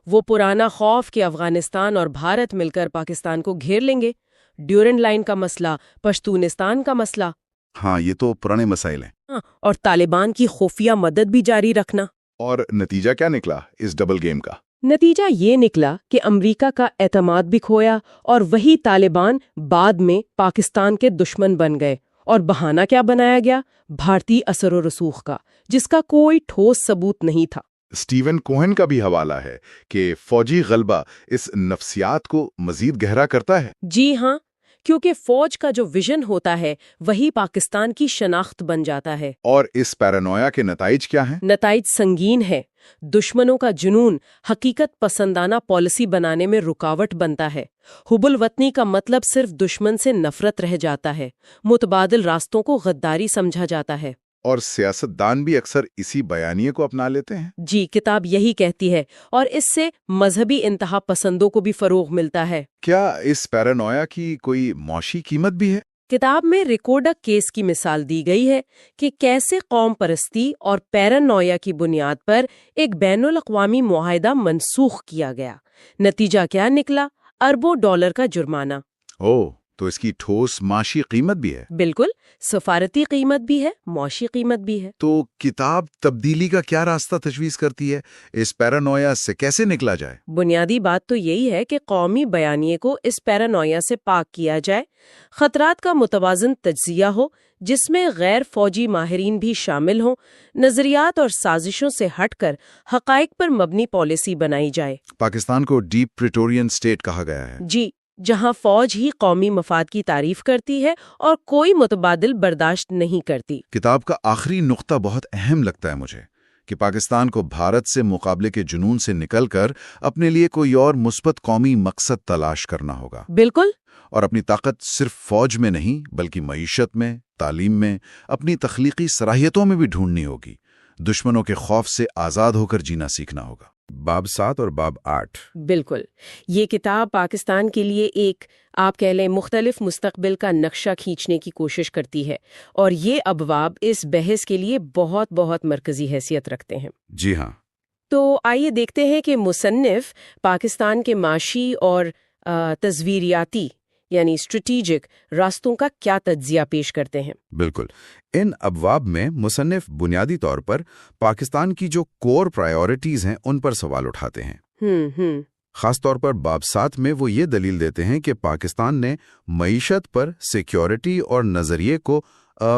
وہ پرانا خوف کہ افغانستان اور بھارت مل کر پاکستان کو گھیر لیں گے، ڈیورنڈ لائن کا مسئلہ، پشتونستان کا مسئلہ، ہاں یہ تو پرانے مسائل ہیں، اور طالبان کی خفیہ مدد بھی جاری رکھنا۔ اور نتیجہ کیا نکلا اس ڈبل گیم کا؟ نتیجہ یہ نکلا کہ امریکہ کا اعتماد بھی کھویا اور وہی طالبان بعد میں پاکستان کے دشمن بن گئے، اور بہانہ کیا بنایا گیا؟ بھارتی اثر و رسوخ کا، جس کا کوئی ٹھوس ثبوت نہیں تھا۔ اسٹیون کوہن کا بھی حوالہ ہے کہ فوجی غلبہ اس نفسیات کو مزید گہرا کرتا ہے۔ جی ہاں، کیونکہ فوج کا جو ویژن ہوتا ہے وہی پاکستان کی شناخت بن جاتا ہے۔ اور اس پیرانویا کے نتائج کیا ہیں؟ نتائج سنگین ہے۔ دشمنوں کا جنون حقیقت پسندانہ پالیسی بنانے میں رکاوٹ بنتا ہے۔ حب الوطنی کا مطلب صرف دشمن سے نفرت رہ جاتا ہے۔ متبادل راستوں کو غداری سمجھا جاتا ہے۔ اور سیاستدان بھی اکثر اسی بیانیے کو اپنا لیتے ہیں۔ جی، کتاب یہی کہتی ہے، اور اس سے مذہبی انتہا پسندوں کو بھی فروغ ملتا ہے۔ کیا اس پیرانویا کی کوئی معاشی قیمت بھی ہے؟ کتاب میں ریکورڈک کیس کی مثال دی گئی ہے کہ کیسے قوم پرستی اور پیرانویا کی بنیاد پر ایک بین الاقوامی معاہدہ منسوخ کیا گیا۔ نتیجہ کیا نکلا؟ اربوں ڈالر کا جرمانہ۔ اوہ، تو اس کی ٹھوس معاشی قیمت بھی ہے۔ بالکل، سفارتی قیمت بھی ہے، معاشی قیمت بھی ہے۔ تو کتاب تبدیلی کا کیا راستہ تجویز کرتی ہے؟ اس پیرانویا سے کیسے نکلا جائے؟ بنیادی بات تو یہی ہے کہ قومی بیانیے کو اس پیرانویا سے پاک کیا جائے، خطرات کا متوازن تجزیہ ہو جس میں غیر فوجی ماہرین بھی شامل ہوں، نظریات اور سازشوں سے ہٹ کر حقائق پر مبنی پالیسی بنائی جائے۔ پاکستان کو ڈیپ پریٹورین اسٹیٹ کہا گیا ہے۔ جی، جہاں فوج ہی قومی مفاد کی تعریف کرتی ہے اور کوئی متبادل برداشت نہیں کرتی۔ کتاب کا آخری نقطہ بہت اہم لگتا ہے مجھے، کہ پاکستان کو بھارت سے مقابلے کے جنون سے نکل کر اپنے لیے کوئی اور مثبت قومی مقصد تلاش کرنا ہوگا۔ بالکل۔ اور اپنی طاقت صرف فوج میں نہیں بلکہ معیشت میں، تعلیم میں، اپنی تخلیقی صلاحیتوں میں بھی ڈھونڈنی ہوگی۔ دشمنوں کے خوف سے آزاد ہو کر جینا سیکھنا ہوگا۔ باب 7 اور باب 8۔ بالکل، یہ کتاب پاکستان کے لیے ایک، آپ کہہ لیں، مختلف مستقبل کا نقشہ کھینچنے کی کوشش کرتی ہے، اور یہ ابواب اس بحث کے لیے بہت بہت مرکزی حیثیت رکھتے ہیں۔ جی ہاں۔ تو آئیے دیکھتے ہیں کہ مصنف پاکستان کے معاشی اور تصویریاتی یعنی اسٹریٹیجک راستوں کا کیا تجزیہ پیش کرتے ہیں۔ بالکل، ان ابواب میں مصنف بنیادی طور پر پاکستان کی جو کور پرائیورٹیز ہیں ان پر سوال اٹھاتے ہیں۔ خاص طور پر باب 7 میں وہ یہ دلیل دیتے ہیں کہ پاکستان نے معیشت پر سیکیورٹی اور نظریے کو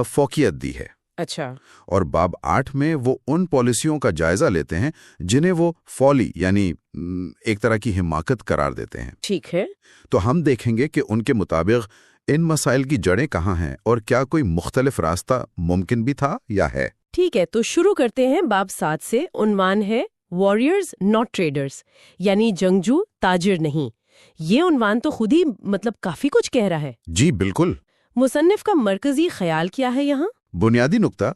فوقیت دی ہے۔ اچھا۔ اور باب 8 میں وہ ان پالیسیوں کا جائزہ لیتے ہیں جنہیں وہ فولی یعنی ایک طرح کی حماقت قرار دیتے ہیں۔ ٹھیک ہے۔ تو ہم دیکھیں گے کہ ان کے مطابق ان مسائل کی جڑیں کہاں ہیں اور کیا کوئی مختلف راستہ ممکن بھی تھا یا ہے۔ ٹھیک ہے، تو شروع کرتے ہیں باب 7 سے۔ عنوان ہے واریئرز ناٹ ٹریڈرز، یعنی جنگجو تاجر نہیں۔ یہ عنوان تو خود ہی کافی کچھ کہہ رہا ہے۔ جی بالکل۔ مصنف کا مرکزی خیال کیا ہے یہاں؟ بنیادی نقطہ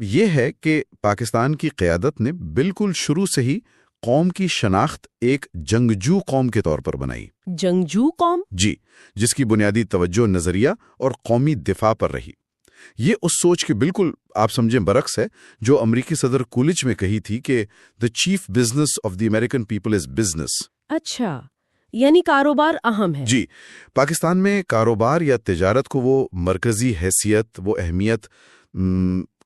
یہ ہے کہ پاکستان کی قیادت نے بالکل شروع سے ہی قوم کی شناخت ایک جنگجو قوم کے طور پر بنائی۔ جنگجو قوم؟ جی، جس کی بنیادی توجہ نظریہ اور قومی دفاع پر رہی۔ یہ اس سوچ کے بالکل آپ سمجھیں برعکس ہے جو امریکی صدر کولج میں کہی تھی کہ the chief business of the American people is business۔ اچھا، یعنی کاروبار اہم ہے۔ جی، پاکستان میں کاروبار یا تجارت کو وہ مرکزی حیثیت، وہ اہمیت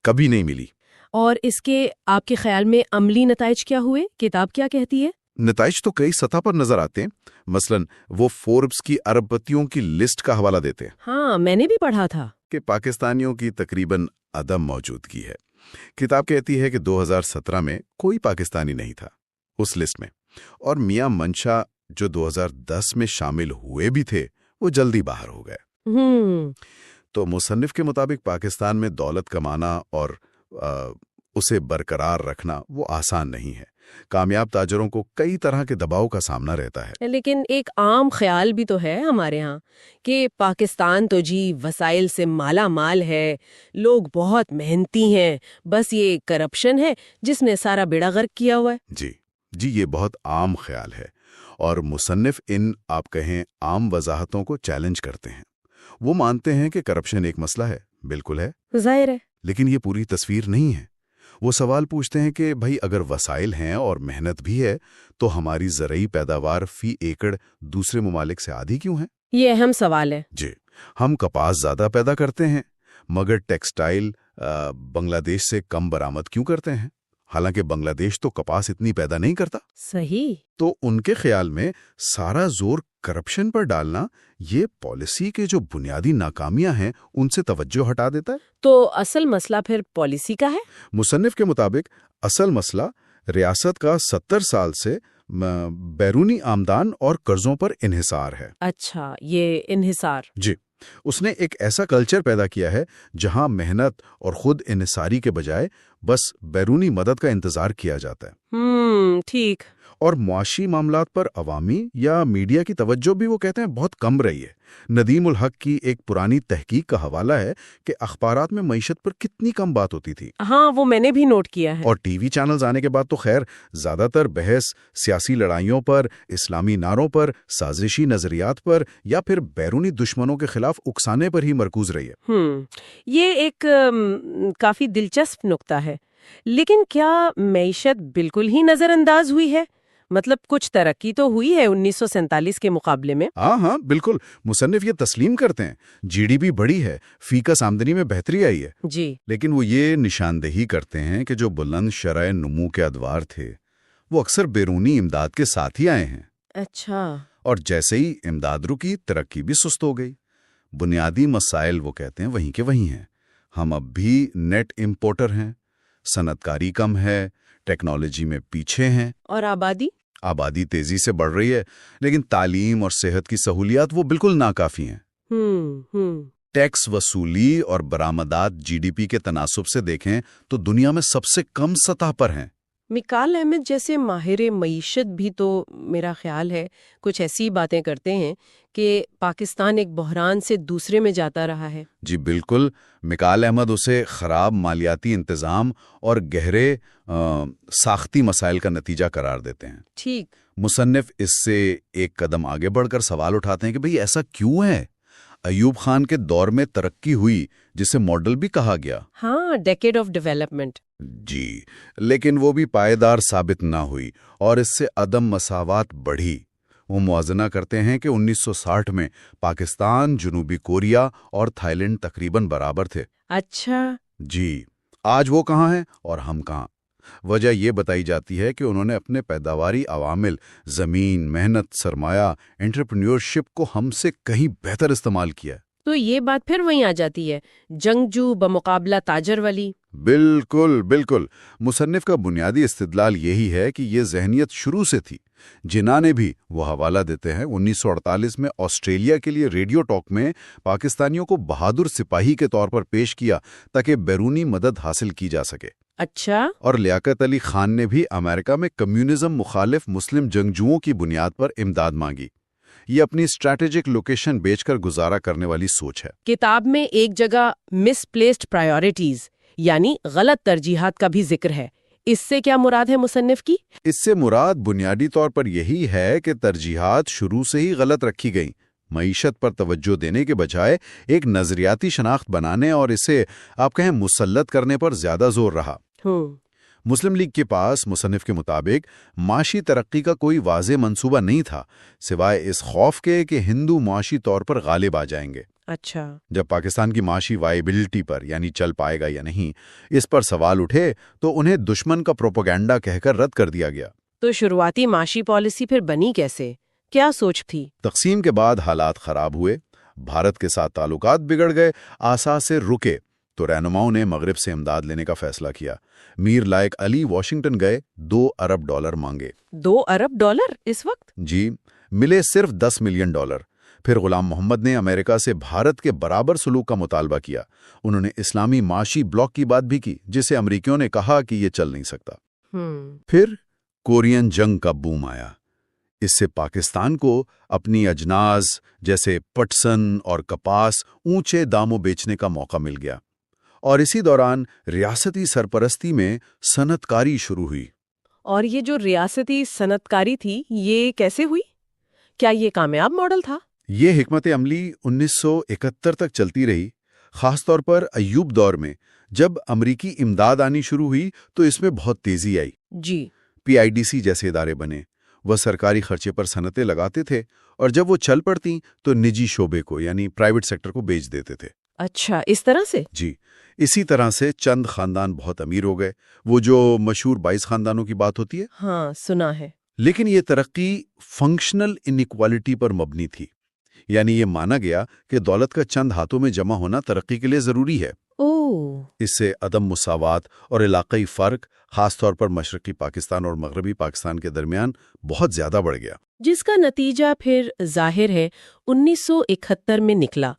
کبھی نہیں ملی۔ اور اس کے آپ کے خیال میں عملی نتائج کیا ہوئے؟ کتاب کیا کہتی ہے؟ نتائج تو کئی سطح پر نظر آتے ہیں۔ مثلا وہ فوربس کی ارب پتیوں کی لسٹ کا حوالہ دیتے ہیں۔ ہاں، میں نے بھی پڑھا تھا کہ پاکستانیوں کی تقریباً عدم موجودگی ہے۔ کتاب کہتی ہے کہ 2017 میں کوئی پاکستانی نہیں تھا اس لسٹ میں، اور میاں منشا جو 2010 میں شامل ہوئے بھی تھے وہ جلدی باہر ہو گئے۔ تو مصنف کے مطابق پاکستان میں دولت کمانا اور اسے برقرار رکھنا وہ آسان نہیں ہے۔ کامیاب تاجروں کو کئی طرح کے دباؤ کا سامنا رہتا ہے۔ لیکن ایک عام خیال بھی تو ہے ہمارے ہاں کہ پاکستان تو جی وسائل سے مالا مال ہے، لوگ بہت محنتی ہیں، بس یہ کرپشن ہے جس نے سارا بیڑا غرق کیا ہوا ہے۔ جی یہ بہت عام خیال ہے، اور مصنف ان آپ کہیں عام وضاحتوں کو چیلنج کرتے ہیں۔ وہ مانتے ہیں کہ کرپشن ایک مسئلہ ہے، بالکل ہے، ظاہر ہے، لیکن یہ پوری تصویر نہیں ہے۔ وہ سوال پوچھتے ہیں کہ بھائی اگر وسائل ہیں اور محنت بھی ہے تو ہماری زرعی پیداوار فی ایکڑ دوسرے ممالک سے آدھی کیوں ہے؟ یہ اہم سوال ہے۔ جی، ہم کپاس زیادہ پیدا کرتے ہیں مگر ٹیکسٹائل بنگلہ دیش سے کم برآمد کیوں کرتے ہیں، حالانکہ بنگلہ دیش تو کپاس اتنی پیدا نہیں کرتا۔ صحیح۔ تو ان کے خیال میں سارا زور کرپشن پر ڈالنا یہ پالیسی کے جو بنیادی ناکامیاں ہیں ان سے توجہ ہٹا دیتا ہے۔ تو اصل مسئلہ پھر پالیسی کا ہے؟ مصنف کے مطابق اصل مسئلہ ریاست کا 70 سال سے بیرونی آمدان اور قرضوں پر انحصار ہے۔ اچھا، یہ انحصار۔ جی، اس نے ایک ایسا کلچر پیدا کیا ہے جہاں محنت اور خود انحصاری کے بجائے بس بیرونی مدد کا انتظار کیا جاتا ہے۔ ٹھیک۔ اور معاشی معاملات پر عوامی یا میڈیا کی توجہ بھی وہ کہتے ہیں بہت کم رہی ہے۔ ندیم الحق کی ایک پرانی تحقیق کا حوالہ ہے کہ اخبارات میں معیشت پر کتنی کم بات ہوتی تھی۔ ہاں، وہ میں نے بھی نوٹ کیا ہے۔ اور ٹی وی چینلز آنے کے بعد تو خیر زیادہ تر بحث سیاسی لڑائیوں پر، اسلامی نعروں پر، سازشی نظریات پر یا پھر بیرونی دشمنوں کے خلاف اکسانے پر ہی مرکوز رہی ہے۔ یہ ایک کافی دلچسپ نقطہ ہے، لیکن کیا معیشت بالکل ہی نظر انداز ہوئی ہے؟ مطلب کچھ ترقی تو ہوئی ہے 1947 کے مقابلے میں۔ ہاں بالکل، مصنف یہ تسلیم کرتے ہیں، جی ڈی پی بڑھی ہے، فی کس آمدنی میں بہتری آئی ہے۔ جی، لیکن وہ یہ نشاندہی کرتے ہیں کہ جو بلند شرح نمو کے ادوار تھے وہ اکثر بیرونی امداد کے ساتھ ہی آئے ہیں۔ اچھا۔ اور جیسے ہی امداد رکی، ترقی بھی سست ہو گئی۔ بنیادی مسائل وہ کہتے ہیں وہیں کے وہیں ہیں۔ ہم اب بھی نیٹ امپورٹر ہیں، صنعت کاری کم ہے، ٹیکنالوجی میں پیچھے ہیں، اور آبادی تیزی سے بڑھ رہی ہے، لیکن تعلیم اور صحت کی سہولیات وہ بالکل ناکافی ہیں۔ ٹیکس وصولی اور برآمدات جی ڈی پی کے تناسب سے دیکھیں تو دنیا میں سب سے کم سطح پر ہیں۔ مکال احمد جیسے ماہر معیشت بھی تو میرا خیال ہے کچھ ایسی باتیں کرتے ہیں کہ پاکستان ایک بحران سے دوسرے میں جاتا رہا ہے۔ جی بالکل، مکال احمد اسے خراب مالیاتی انتظام اور گہرے ساختی مسائل کا نتیجہ قرار دیتے ہیں۔ ٹھیک۔ مصنف اس سے ایک قدم آگے بڑھ کر سوال اٹھاتے ہیں کہ بھئی ایسا کیوں ہے؟ ایوب خان کے دور میں ترقی ہوئی جسے ماڈل بھی کہا گیا۔ ہاں، ڈیکیڈ آف ڈیولپمنٹ۔ جی، لیکن وہ بھی پائیدار ثابت نہ ہوئی اور اس سے عدم مساوات بڑھی۔ وہ موازنہ کرتے ہیں کہ 1960 میں پاکستان، جنوبی کوریا اور تھائی لینڈ تقریباً برابر تھے۔ اچھا۔ جی، آج وہ کہاں ہیں اور ہم کہاں؟ وجہ یہ بتائی جاتی ہے کہ انہوں نے اپنے پیداواری عوامل، زمین، محنت، سرمایہ، انٹرپرینیورشپ کو ہم سے کہیں بہتر استعمال کیا۔ تو یہ بات پھر وہیں آ جاتی ہے، جنگجو بمقابلہ تاجر والی۔ بالکل۔ مصنف کا بنیادی استدلال یہی ہے کہ یہ ذہنیت شروع سے تھی۔ جنہاں نے بھی وہ حوالہ دیتے ہیں 1948 میں آسٹریلیا کے لیے ریڈیو ٹاک میں پاکستانیوں کو بہادر سپاہی کے طور پر پیش کیا تاکہ بیرونی مدد حاصل کی جا سکے۔ اچھا۔ اور لیاقت علی خان نے بھی امریکہ میں کمیونزم مخالف مسلم جنگجوؤں کی بنیاد پر امداد مانگی۔ یہ اپنی اسٹریٹجک لوکیشن بیچ کر گزارا کرنے والی سوچ ہے۔ کتاب میں ایک جگہ مس پلیسڈ پرائیورٹیز یعنی غلط ترجیحات کا بھی ذکر ہے۔ اس سے کیا مراد ہے مصنف کی؟ اس سے مراد بنیادی طور پر یہی ہے کہ ترجیحات شروع سے ہی غلط رکھی گئیں۔ معیشت پر توجہ دینے کے بجائے ایک نظریاتی شناخت بنانے اور اسے آپ کہیں مسلط کرنے پر زیادہ زور رہا۔ مسلم لیگ کے پاس مصنف کے مطابق معاشی ترقی کا کوئی واضح منصوبہ نہیں تھا سوائے اس خوف کے کہ ہندو معاشی طور پر غالب آ جائیں گے۔ اچھا۔ جب پاکستان کی معاشی وائبلٹی پر یعنی چل پائے گا یا نہیں اس پر سوال اٹھے تو انہیں دشمن کا پروپیگنڈا کہہ کر رد کر دیا گیا۔ تو شروعاتی معاشی پالیسی پھر بنی کیسے؟ کیا سوچ تھی؟ تقسیم کے بعد حالات خراب ہوئے، بھارت کے ساتھ تعلقات بگڑ گئے، آثاثے رکے تو رہنماؤں نے مغرب سے امداد لینے کا فیصلہ کیا۔ میر لائق علی واشنگٹن گئے، $2 ارب مانگے۔ $2 ارب اس وقت؟ جی، ملے صرف $10 ملین۔ پھر غلام محمد نے امریکہ سے بھارت کے برابر سلوک کا مطالبہ کیا۔ انہوں نے اسلامی معاشی بلاک کی بات بھی کی جسے امریکیوں نے کہا کہ یہ چل نہیں سکتا۔ پھر کورین جنگ کا بوم آیا۔ اس سے پاکستان کو اپنی اجناس جیسے پٹسن اور کپاس اونچے داموں بیچنے کا موقع مل گیا، اور اسی دوران ریاستی سرپرستی میں صنعت کاری شروع ہوئی۔ اور یہ جو ریاستی صنعت کاری تھی یہ کیسے ہوئی؟ کیا یہ کامیاب ماڈل تھا؟ یہ حکمت عملی 1971 تک چلتی رہی، خاص طور پر ایوب دور میں جب امریکی امداد آنی شروع ہوئی تو اس میں بہت تیزی آئی۔ جی، PIDC جیسے ادارے بنے، وہ سرکاری خرچے پر صنعتیں لگاتے تھے اور جب وہ چل پڑتی تو نجی شعبے کو یعنی پرائیویٹ سیکٹر کو بیچ دیتے تھے۔ اچھا، اس طرح سے؟ جی، اسی طرح سے چند خاندان بہت امیر ہو گئے، وہ جو مشہور 22 خاندانوں کی بات ہوتی ہے۔ ہاں، سنا ہے۔ لیکن یہ ترقی فنکشنل انیکوالٹی پر مبنی تھی، یعنی یہ مانا گیا کہ دولت کا چند ہاتھوں میں جمع ہونا ترقی کے لیے ضروری ہے۔ اوہ، اس سے عدم مساوات اور علاقائی فرق خاص طور پر مشرقی پاکستان اور مغربی پاکستان کے درمیان بہت زیادہ بڑھ گیا۔ جس کا نتیجہ پھر ظاہر ہے 1971 میں نکلا،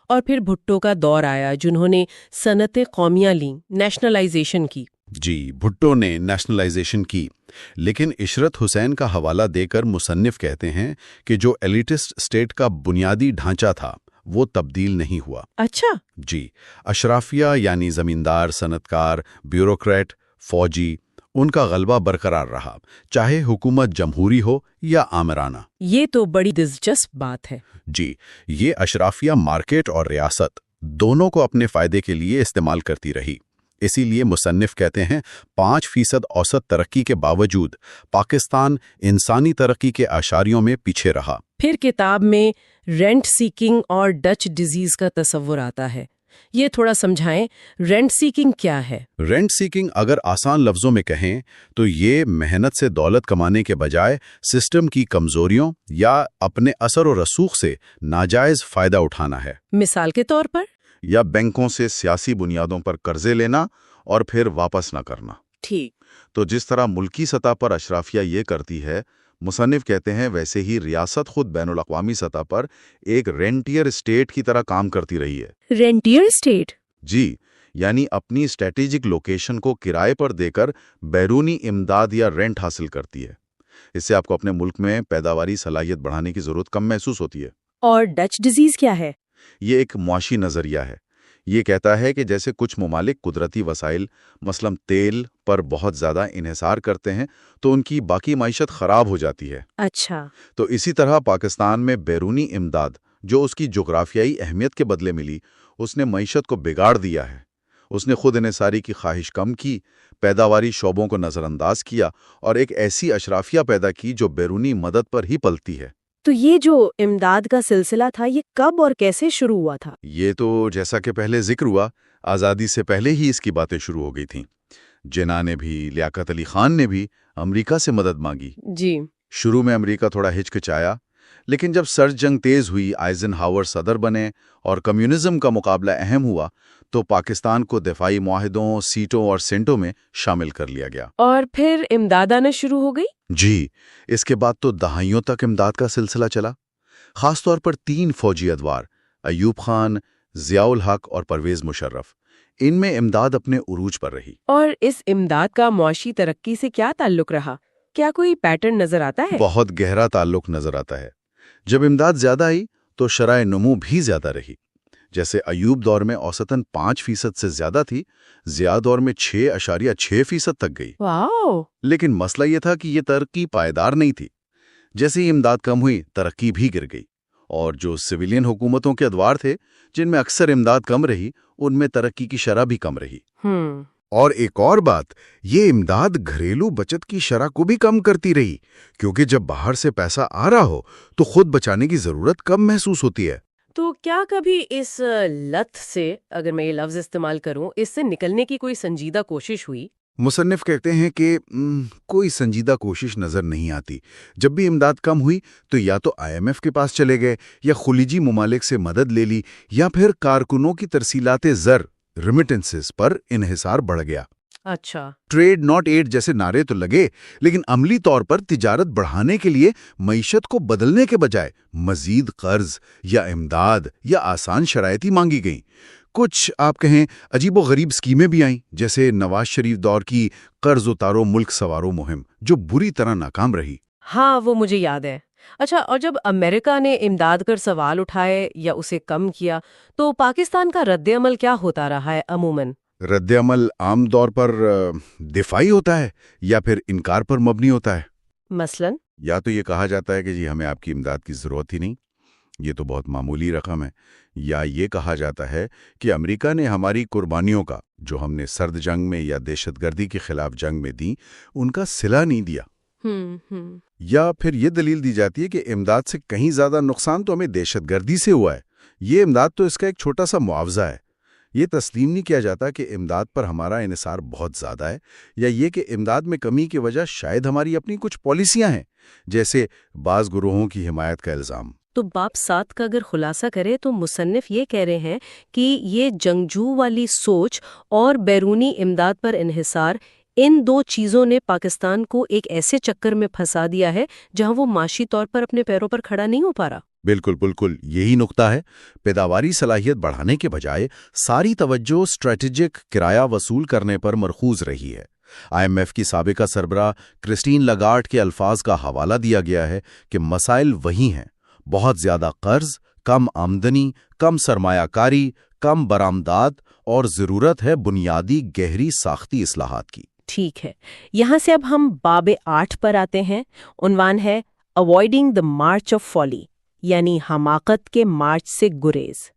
اور پھر بھٹو کا دور آیا جنہوں نے صنعتیں قومیاں لیں، نیشنلائزیشن کی۔ جی، بھٹو نے نیشنلائزیشن کی، لیکن عشرت حسین کا حوالہ دے کر مصنف کہتے ہیں کہ جو ایلیٹسٹ اسٹیٹ کا بنیادی ڈھانچہ تھا وہ تبدیل نہیں ہوا۔ اچھا، جی، اشرافیہ یعنی زمیندار، صنعتکار، بیوروکریٹ، فوجی، ان کا غلبہ برقرار رہا، چاہے حکومت جمہوری ہو یا آمرانہ۔ یہ تو بڑی دلچسپ بات ہے۔ جی، یہ اشرافیہ مارکیٹ اور ریاست دونوں کو اپنے فائدے کے لیے استعمال کرتی رہی۔ اسی لیے مصنف کہتے ہیں 5% اوسط ترقی کے باوجود پاکستان انسانی ترقی کے اعشاریوں میں پیچھے رہا۔ پھر کتاب میں رینٹ سیکنگ اور ڈچ ڈیزیز کا تصور آتا ہے، یہ تھوڑا سمجھائیں، رینٹ سیکنگ کیا ہے؟ رینٹ سیکنگ اگر آسان لفظوں میں کہیں تو یہ محنت سے دولت کمانے کے بجائے سسٹم کی کمزوریوں یا اپنے اثر و رسوخ سے ناجائز فائدہ اٹھانا ہے۔ مثال کے طور پر؟ یا بینکوں سے سیاسی بنیادوں پر قرضے لینا اور پھر واپس نہ کرنا۔ ٹھیک۔ تو جس طرح ملکی سطح پر اشرافیہ یہ کرتی ہے، مصنف کہتے ہیں ویسے ہی ریاست خود بین الاقوامی سطح پر ایک رینٹیئر اسٹیٹ کی طرح کام کرتی رہی ہے۔ رینٹیئر اسٹیٹ؟ جی، یعنی اپنی اسٹریٹجک لوکیشن کو کرائے پر دے کر بیرونی امداد یا رینٹ حاصل کرتی ہے۔ اس سے آپ کو اپنے ملک میں پیداواری صلاحیت بڑھانے کی ضرورت کم محسوس ہوتی ہے۔ اور ڈچ ڈیزیز کیا ہے؟ یہ ایک معاشی نظریہ ہے۔ یہ کہتا ہے کہ جیسے کچھ ممالک قدرتی وسائل مثلاً تیل پر بہت زیادہ انحصار کرتے ہیں تو ان کی باقی معیشت خراب ہو جاتی ہے۔ اچھا۔ تو اسی طرح پاکستان میں بیرونی امداد جو اس کی جغرافیائی اہمیت کے بدلے ملی، اس نے معیشت کو بگاڑ دیا ہے۔ اس نے خود انحصاری کی خواہش کم کی، پیداواری شعبوں کو نظر انداز کیا اور ایک ایسی اشرافیہ پیدا کی جو بیرونی مدد پر ہی پلتی ہے۔ تو یہ جو امداد کا سلسلہ تھا یہ کب اور کیسے شروع ہوا تھا؟ یہ تو جیسا کہ پہلے ذکر ہوا، آزادی سے پہلے ہی اس کی باتیں شروع ہو گئی تھیں۔ جناح نے بھی، لیاقت علی خان نے بھی امریکہ سے مدد مانگی۔ جی۔ شروع میں امریکہ تھوڑا ہچکچایا، لیکن جب سرد جنگ تیز ہوئی، آئزن ہاور صدر بنے اور کمیونزم کا مقابلہ اہم ہوا تو پاکستان کو دفاعی معاہدوں، سیٹوں اور سینٹوں میں شامل کر لیا گیا۔ اور پھر امداد آنا شروع ہو گئی؟ جی، اس کے بعد تو دہائیوں تک امداد کا سلسلہ چلا، خاص طور پر 3 فوجی ادوار، ایوب خان، ضیاء الحق اور پرویز مشرف، ان میں امداد اپنے عروج پر رہی۔ اور اس امداد کا معاشی ترقی سے کیا تعلق رہا؟ کیا کوئی پیٹرن نظر آتا ہے؟ بہت گہرا تعلق نظر آتا ہے۔ جب امداد زیادہ آئی تو شرح نمو بھی زیادہ رہی۔ جیسے ایوب دور میں اوسطاً 5% سے زیادہ تھی، ضیاء دور میں 6.6% تک گئی۔ واو! لیکن مسئلہ یہ تھا کہ یہ ترقی پائیدار نہیں تھی۔ جیسے ہی امداد کم ہوئی، ترقی بھی گر گئی، اور جو سویلین حکومتوں کے ادوار تھے جن میں اکثر امداد کم رہی، ان میں ترقی کی شرح بھی کم رہی۔ اور ایک اور بات، یہ امداد گھریلو بچت کی شرح کو بھی کم کرتی رہی، کیونکہ جب باہر سے پیسہ آ رہا ہو تو خود بچانے کی ضرورت کم محسوس ہوتی ہے۔ تو کیا کبھی اس لت سے، اگر میں یہ لفظ استعمال کروں، اس سے نکلنے کی کوئی سنجیدہ کوشش ہوئی؟ مصنف کہتے ہیں کہ کوئی سنجیدہ کوشش نظر نہیں آتی۔ جب بھی امداد کم ہوئی تو یا تو IMF کے پاس چلے گئے، یا خلیجی ممالک سے مدد لے لی، یا پھر کارکنوں کی ترسیلات زر ریمیٹنسز پر انحصار بڑھ گیا۔ اچھا۔ ٹریڈ ناٹ ایڈ جیسے نعرے تو لگے، لیکن عملی طور پر تجارت بڑھانے کے لیے معیشت کو بدلنے کے بجائے مزید قرض یا امداد یا آسان شرائطی مانگی گئیں۔ کچھ آپ کہیں عجیب و غریب اسکیمیں بھی آئیں، جیسے نواز شریف دور کی قرض اتارو ملک سوارو مہم، جو بری طرح ناکام رہی۔ ہاں، وہ مجھے یاد ہے۔ اچھا، اور جب امریکہ نے امداد کر سوال اٹھائے یا اسے کم کیا تو پاکستان کا رد عمل کیا ہوتا رہا ہے عموماً؟ رد عمل عام طور پر دفاعی ہوتا ہے یا پھر انکار پر مبنی ہوتا ہے۔ مثلاً؟ یا تو یہ کہا جاتا ہے کہ جی ہمیں آپ کی امداد کی ضرورت ہی نہیں، یہ تو بہت معمولی رقم ہے، یا یہ کہا جاتا ہے کہ امریکہ نے ہماری قربانیوں کا، جو ہم نے سرد جنگ میں یا دہشت گردی کے خلاف جنگ میں دیں، ان کا صلہ نہیں دیا۔ یا پھر یہ دلیل دی جاتی ہے کہ امداد سے کہیں زیادہ نقصان تو ہمیں دہشت گردی سے ہوا ہے، یہ امداد تو اس کا ایک چھوٹا سا معاوضہ ہے۔ یہ تسلیم نہیں کیا جاتا کہ امداد پر ہمارا انحصار بہت زیادہ ہے، یا یہ کہ امداد میں کمی کی وجہ شاید ہماری اپنی کچھ پالیسیاں ہیں، جیسے بعض گروہوں کی حمایت کا الزام۔ تو باب 7 کا اگر خلاصہ کرے تو مصنف یہ کہہ رہے ہیں کہ یہ جنگجو والی سوچ اور بیرونی امداد پر انحصار، ان دو چیزوں نے پاکستان کو ایک ایسے چکر میں پھنسا دیا ہے جہاں وہ معاشی طور پر اپنے پیروں پر کھڑا نہیں ہو پا رہا۔ بالکل بالکل یہی نقطہ ہے۔ پیداواری صلاحیت بڑھانے کے بجائے ساری توجہ اسٹریٹجک کرایہ وصول کرنے پر مرکوز رہی ہے۔ IMF کی سابقہ سربراہ کرسٹین لاگارڈ کے الفاظ کا حوالہ دیا گیا ہے کہ مسائل وہی ہیں، بہت زیادہ قرض، کم آمدنی، کم سرمایہ کاری، کم برآمدات اور ضرورت ہے بنیادی گہری ساختی اصلاحات کی۔ ٹھیک ہے، یہاں سے اب ہم باب 8 پر آتے ہیں۔ عنوان ہے اوائڈنگ دا مارچ آف فالی، یعنی حماقت کے مارچ سے گریز۔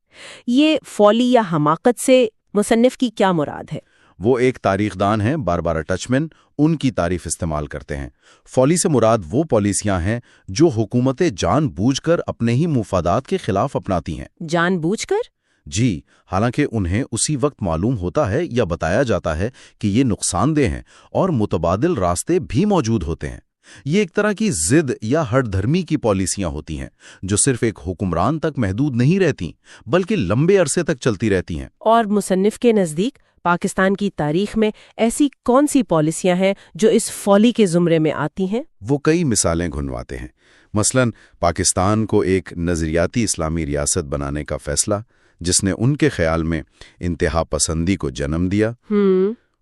یہ فالی یا حماقت سے مصنف کی کیا مراد ہے؟ وہ ایک تاریخ دان ہیں باربارا ٹچمن، ان کی تعریف استعمال کرتے ہیں۔ فالی سے مراد وہ پالیسیاں ہیں جو حکومتیں جان بوجھ کر اپنے ہی مفادات کے خلاف اپناتی ہیں۔ جان بوجھ کر؟ جی، حالانکہ انہیں اسی وقت معلوم ہوتا ہے یا بتایا جاتا ہے کہ یہ نقصان دہ ہیں اور متبادل راستے بھی موجود ہوتے ہیں۔ یہ ایک طرح کی ضد یا ہٹ دھرمی کی پالیسیاں ہوتی ہیں جو صرف ایک حکمران تک محدود نہیں رہتی بلکہ لمبے عرصے تک چلتی رہتی ہیں۔ اور مصنف کے نزدیک پاکستان کی تاریخ میں ایسی کون سی پالیسیاں ہیں جو اس فالی کے زمرے میں آتی ہیں؟ وہ کئی مثالیں گنواتے ہیں۔ مثلاً پاکستان کو ایک نظریاتی اسلامی ریاست بنانے کا فیصلہ، جس نے ان کے خیال میں انتہا پسندی کو جنم دیا۔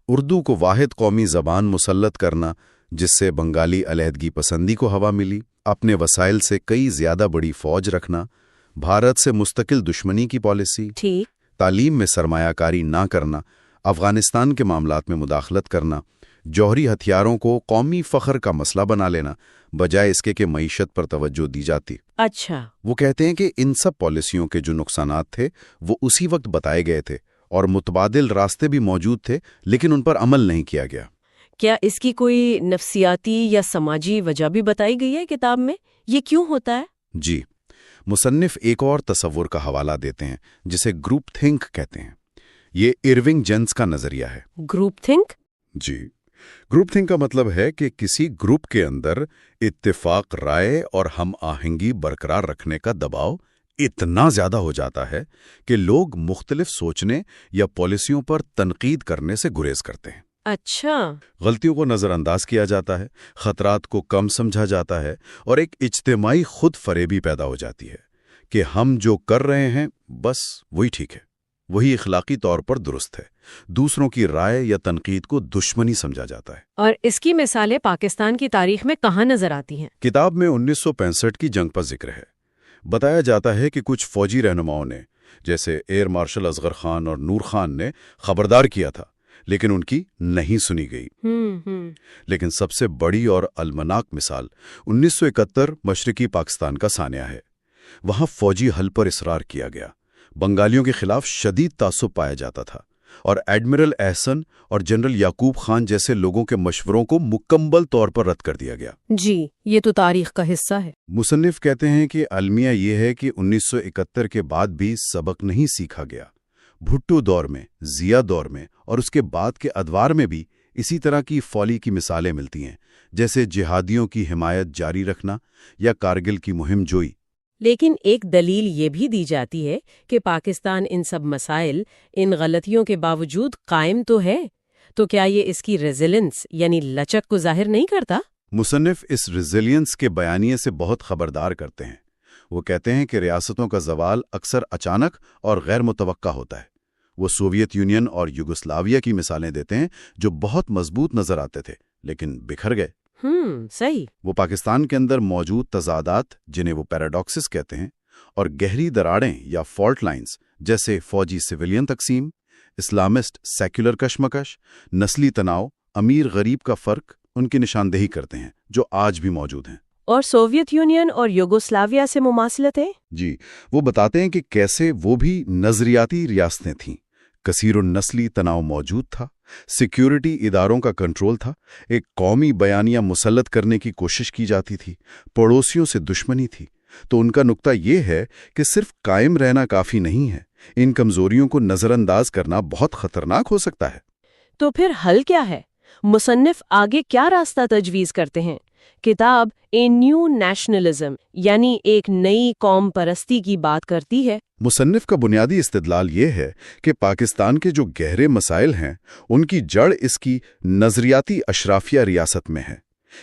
اردو کو واحد قومی زبان مسلط کرنا، جس سے بنگالی علیحدگی پسندی کو ہوا ملی۔ اپنے وسائل سے کئی زیادہ بڑی فوج رکھنا، بھارت سے مستقل دشمنی کی پالیسی، تعلیم میں سرمایہ کاری نہ کرنا، افغانستان کے معاملات میں مداخلت کرنا، جوہری ہتھیاروں کو قومی فخر کا مسئلہ بنا لینا، بجائے اس کے کہ معیشت پر توجہ دی جاتی۔ اچھا، وہ کہتے ہیں کہ ان سب پالیسیوں کے جو نقصانات تھے وہ اسی وقت بتائے گئے تھے اور متبادل راستے بھی موجود تھے، لیکن ان پر عمل نہیں کیا گیا۔ کیا اس کی کوئی نفسیاتی یا سماجی وجہ بھی بتائی گئی ہے کتاب میں؟ یہ کیوں ہوتا ہے؟ جی، مصنف ایک اور تصور کا حوالہ دیتے ہیں جسے گروپ تھنک کہتے ہیں۔ یہ ارونگ جینس کا نظریہ ہے۔ Groupthink? جی، گروپ تھنک کا مطلب ہے کہ کسی گروپ کے اندر اتفاق رائے اور ہم آہنگی برقرار رکھنے کا دباؤ اتنا زیادہ ہو جاتا ہے کہ لوگ مختلف سوچنے یا پالیسیوں پر تنقید کرنے سے گریز کرتے ہیں۔ اچھا، غلطیوں کو نظر انداز کیا جاتا ہے، خطرات کو کم سمجھا جاتا ہے اور ایک اجتماعی خود فریبی پیدا ہو جاتی ہے کہ ہم جو کر رہے ہیں بس وہی ٹھیک ہے، وہی اخلاقی طور پر درست ہے۔ دوسروں کی رائے یا تنقید کو دشمنی سمجھا جاتا ہے۔ اور اس کی مثالیں پاکستان کی تاریخ میں کہاں نظر آتی ہیں؟ کتاب میں 1965 کی جنگ پر ذکر ہے۔ بتایا جاتا ہے کہ کچھ فوجی رہنماؤں نے، جیسے ایئر مارشل اصغر خان اور نور خان نے، خبردار کیا تھا، لیکن ان کی نہیں سنی گئی۔ لیکن سب سے بڑی اور المناک مثال 1971 مشرقی پاکستان کا سانحہ ہے۔ وہاں فوجی حل پر اصرار کیا گیا، بنگالیوں کے خلاف شدید تعصب پایا جاتا تھا اور ایڈمرل احسن اور جنرل یعقوب خان جیسے لوگوں کے مشوروں کو مکمل طور پر رد کر دیا گیا۔ جی، یہ تو تاریخ کا حصہ ہے۔ مصنف کہتے ہیں کہ المیہ یہ ہے کہ 1971 کے بعد بھی سبق نہیں سیکھا گیا۔ بھٹو دور میں، ضیاء دور میں اور اس کے بعد کے ادوار میں بھی اسی طرح کی فالی کی مثالیں ملتی ہیں، جیسے جہادیوں کی حمایت جاری رکھنا یا کارگل کی مہم جوئی۔ لیکن ایک دلیل یہ بھی دی جاتی ہے کہ پاکستان ان سب مسائل، ان غلطیوں کے باوجود قائم تو ہے، تو کیا یہ اس کی ریزیلنس یعنی لچک کو ظاہر نہیں کرتا؟ مصنف اس ریزیلینس کے بیانیے سے بہت خبردار کرتے ہیں۔ وہ کہتے ہیں کہ ریاستوں کا زوال اکثر اچانک اور غیر متوقع ہوتا ہے۔ وہ سوویت یونین اور یوگوسلاویہ کی مثالیں دیتے ہیں جو بہت مضبوط نظر آتے تھے لیکن بکھر گئے۔ صحیح۔ وہ پاکستان کے اندر موجود تضادات، جنہیں وہ پیراڈاکسز کہتے ہیں، اور گہری دراڑیں یا فالٹ لائنز جیسے فوجی سویلین تقسیم، اسلامسٹ سیکولر کشمکش، نسلی تناؤ، امیر غریب کا فرق ان کی نشاندہی کرتے ہیں جو آج بھی موجود ہیں۔ اور سوویت یونین اور یوگوسلاویہ سے مماثلت ہے؟ جی، وہ بتاتے ہیں کہ کیسے وہ بھی نظریاتی ریاستیں تھیں، کثیر النسلی تناؤ موجود تھا، سیکیورٹی اداروں کا کنٹرول تھا، ایک قومی بیانیہ مسلط کرنے کی کوشش کی جاتی تھی، پڑوسیوں سے دشمنی تھی۔ تو ان کا نقطہ یہ ہے کہ صرف قائم رہنا کافی نہیں ہے، ان کمزوریوں کو نظر انداز کرنا بہت خطرناک ہو سکتا ہے۔ تو پھر حل کیا ہے؟ مصنف آگے کیا راستہ تجویز کرتے ہیں؟ کتاب اے نیو نیشنلزم یعنی ایک نئی قوم پرستی کی بات کرتی ہے۔ مصنف کا بنیادی استدلال یہ ہے کہ پاکستان کے جو گہرے مسائل ہیں ان کی جڑ اس کی نظریاتی اشرافیہ ریاست میں ہے۔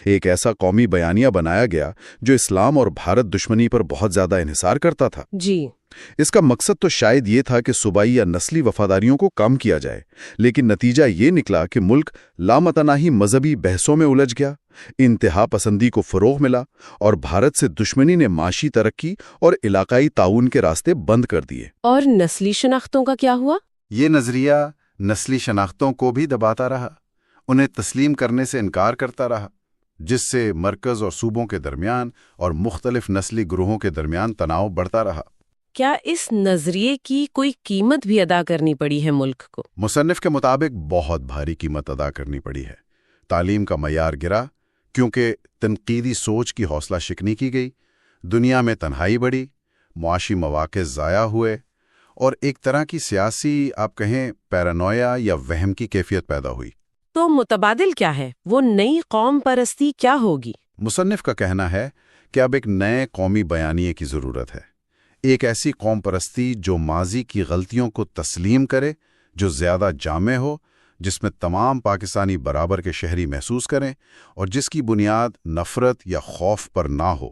ایک ایسا قومی بیانیہ بنایا گیا جو اسلام اور بھارت دشمنی پر بہت زیادہ انحصار کرتا تھا۔ جی، اس کا مقصد تو شاید یہ تھا کہ صوبائی یا نسلی وفاداریوں کو کم کیا جائے، لیکن نتیجہ یہ نکلا کہ ملک لامتناہی مذہبی بحثوں میں الجھ گیا، انتہا پسندی کو فروغ ملا اور بھارت سے دشمنی نے معاشی ترقی اور علاقائی تعاون کے راستے بند کر دیے۔ اور نسلی شناختوں کا کیا ہوا؟ یہ نظریہ نسلی شناختوں کو بھی دباتا رہا، انہیں تسلیم کرنے سے انکار کرتا رہا، جس سے مرکز اور صوبوں کے درمیان اور مختلف نسلی گروہوں کے درمیان تناؤ بڑھتا رہا۔ کیا اس نظریے کی کوئی قیمت بھی ادا کرنی پڑی ہے ملک کو؟ مصنف کے مطابق بہت بھاری قیمت ادا کرنی پڑی ہے۔ تعلیم کا معیار گرا کیونکہ تنقیدی سوچ کی حوصلہ شکنی کی گئی، دنیا میں تنہائی بڑھی، معاشی مواقع ضائع ہوئے اور ایک طرح کی سیاسی آپ کہیں پیرانویا یا وہم کی کیفیت پیدا ہوئی۔ تو متبادل کیا ہے؟ وہ نئی قوم پرستی کیا ہوگی؟ مصنف کا کہنا ہے کہ اب ایک نئے قومی بیانیے کی ضرورت ہے، ایک ایسی قوم پرستی جو ماضی کی غلطیوں کو تسلیم کرے، جو زیادہ جامع ہو، جس میں تمام پاکستانی برابر کے شہری محسوس کریں اور جس کی بنیاد نفرت یا خوف پر نہ ہو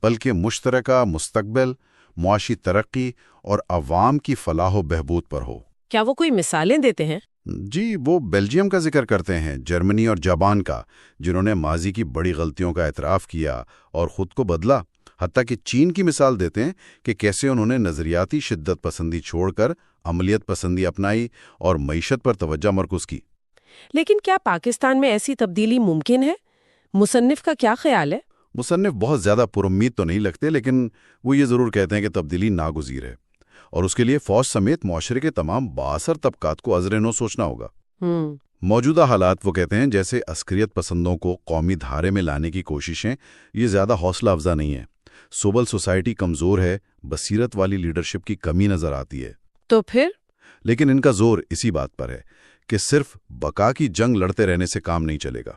بلکہ مشترکہ مستقبل، معاشی ترقی اور عوام کی فلاح و بہبود پر ہو۔ کیا وہ کوئی مثالیں دیتے ہیں؟ جی، وہ بیلجیم کا ذکر کرتے ہیں، جرمنی اور جاپان کا، جنہوں نے ماضی کی بڑی غلطیوں کا اعتراف کیا اور خود کو بدلا۔ حتیٰ کہ چین کی مثال دیتے ہیں کہ کیسے انہوں نے نظریاتی شدت پسندی چھوڑ کر عملیت پسندی اپنائی اور معیشت پر توجہ مرکوز کی۔ لیکن کیا پاکستان میں ایسی تبدیلی ممکن ہے؟ مصنف کا کیا خیال ہے؟ مصنف بہت زیادہ پرامید تو نہیں لگتے، لیکن وہ یہ ضرور کہتے ہیں کہ تبدیلی ناگزیر ہے اور اس کے لیے فوج سمیت معاشرے کے تمام بااثر طبقات کو ازر نو سوچنا ہوگا۔ موجودہ حالات وہ کہتے ہیں جیسے عسکریت پسندوں کو قومی دھارے میں لانے کی کوششیں یہ زیادہ حوصلہ افزا نہیں ہیں۔ سول سوسائٹی کمزور ہے، بصیرت والی لیڈرشپ کی کمی نظر آتی ہے۔ تو پھر؟ لیکن ان کا زور اسی بات پر ہے کہ صرف بقا کی جنگ لڑتے رہنے سے کام نہیں چلے گا۔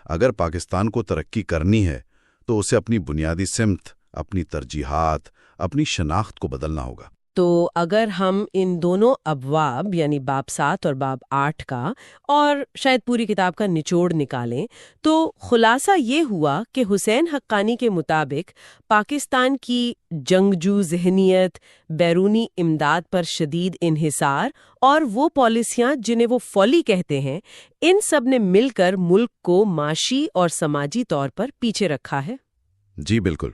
اگر پاکستان کو ترقی کرنی ہے تو اسے اپنی بنیادی سمت، اپنی ترجیحات، اپنی شناخت کو بدلنا ہوگا۔ تو اگر ہم ان دونوں ابواب یعنی باب 7 اور باب 8 کا اور شاید پوری کتاب کا نچوڑ نکالیں تو خلاصہ یہ ہوا کہ حسین حقانی کے مطابق پاکستان کی جنگجو ذہنیت، بیرونی امداد پر شدید انحصار اور وہ پالیسیاں جنہیں وہ فولی کہتے ہیں، ان سب نے مل کر ملک کو معاشی اور سماجی طور پر پیچھے رکھا ہے۔ جی بالکل،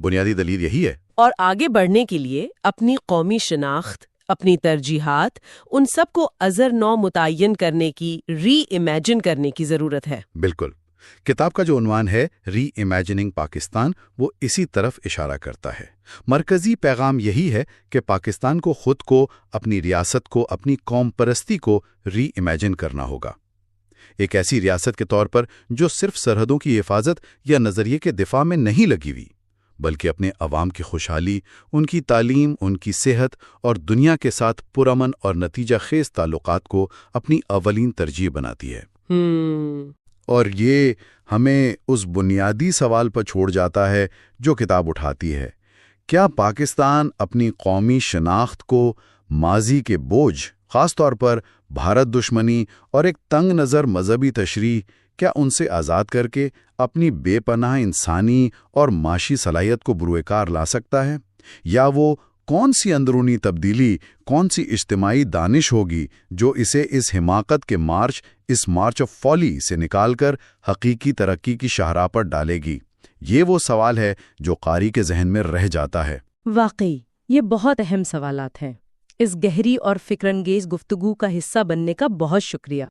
بنیادی دلیل یہی ہے۔ اور آگے بڑھنے کے لیے اپنی قومی شناخت، اپنی ترجیحات، ان سب کو ازر نو متعین کرنے کی، ری امیجن کرنے کی ضرورت ہے۔ بالکل، کتاب کا جو عنوان ہے ری امیجننگ پاکستان، وہ اسی طرف اشارہ کرتا ہے۔ مرکزی پیغام یہی ہے کہ پاکستان کو خود کو، اپنی ریاست کو، اپنی قوم پرستی کو ری امیجن کرنا ہوگا، ایک ایسی ریاست کے طور پر جو صرف سرحدوں کی حفاظت یا نظریے کے دفاع میں نہیں لگی ہوئی، بلکہ اپنے عوام کی خوشحالی، ان کی تعلیم، ان کی صحت اور دنیا کے ساتھ پرامن اور نتیجہ خیز تعلقات کو اپنی اولین ترجیح بناتی ہے۔ اور یہ ہمیں اس بنیادی سوال پر چھوڑ جاتا ہے جو کتاب اٹھاتی ہے، کیا پاکستان اپنی قومی شناخت کو ماضی کے بوجھ، خاص طور پر بھارت دشمنی اور ایک تنگ نظر مذہبی تشریح، کیا ان سے آزاد کر کے اپنی بے پناہ انسانی اور معاشی صلاحیت کو بروئے کار لا سکتا ہے؟ یا وہ کون سی اندرونی تبدیلی، کون سی اجتماعی دانش ہوگی جو اسے اس حماقت کے مارچ، اس مارچ آف فولی سے نکال کر حقیقی ترقی کی شاہراہ پر ڈالے گی؟ یہ وہ سوال ہے جو قاری کے ذہن میں رہ جاتا ہے۔ واقعی یہ بہت اہم سوالات ہیں۔ اس گہری اور فکر انگیز گفتگو کا حصہ بننے کا بہت شکریہ۔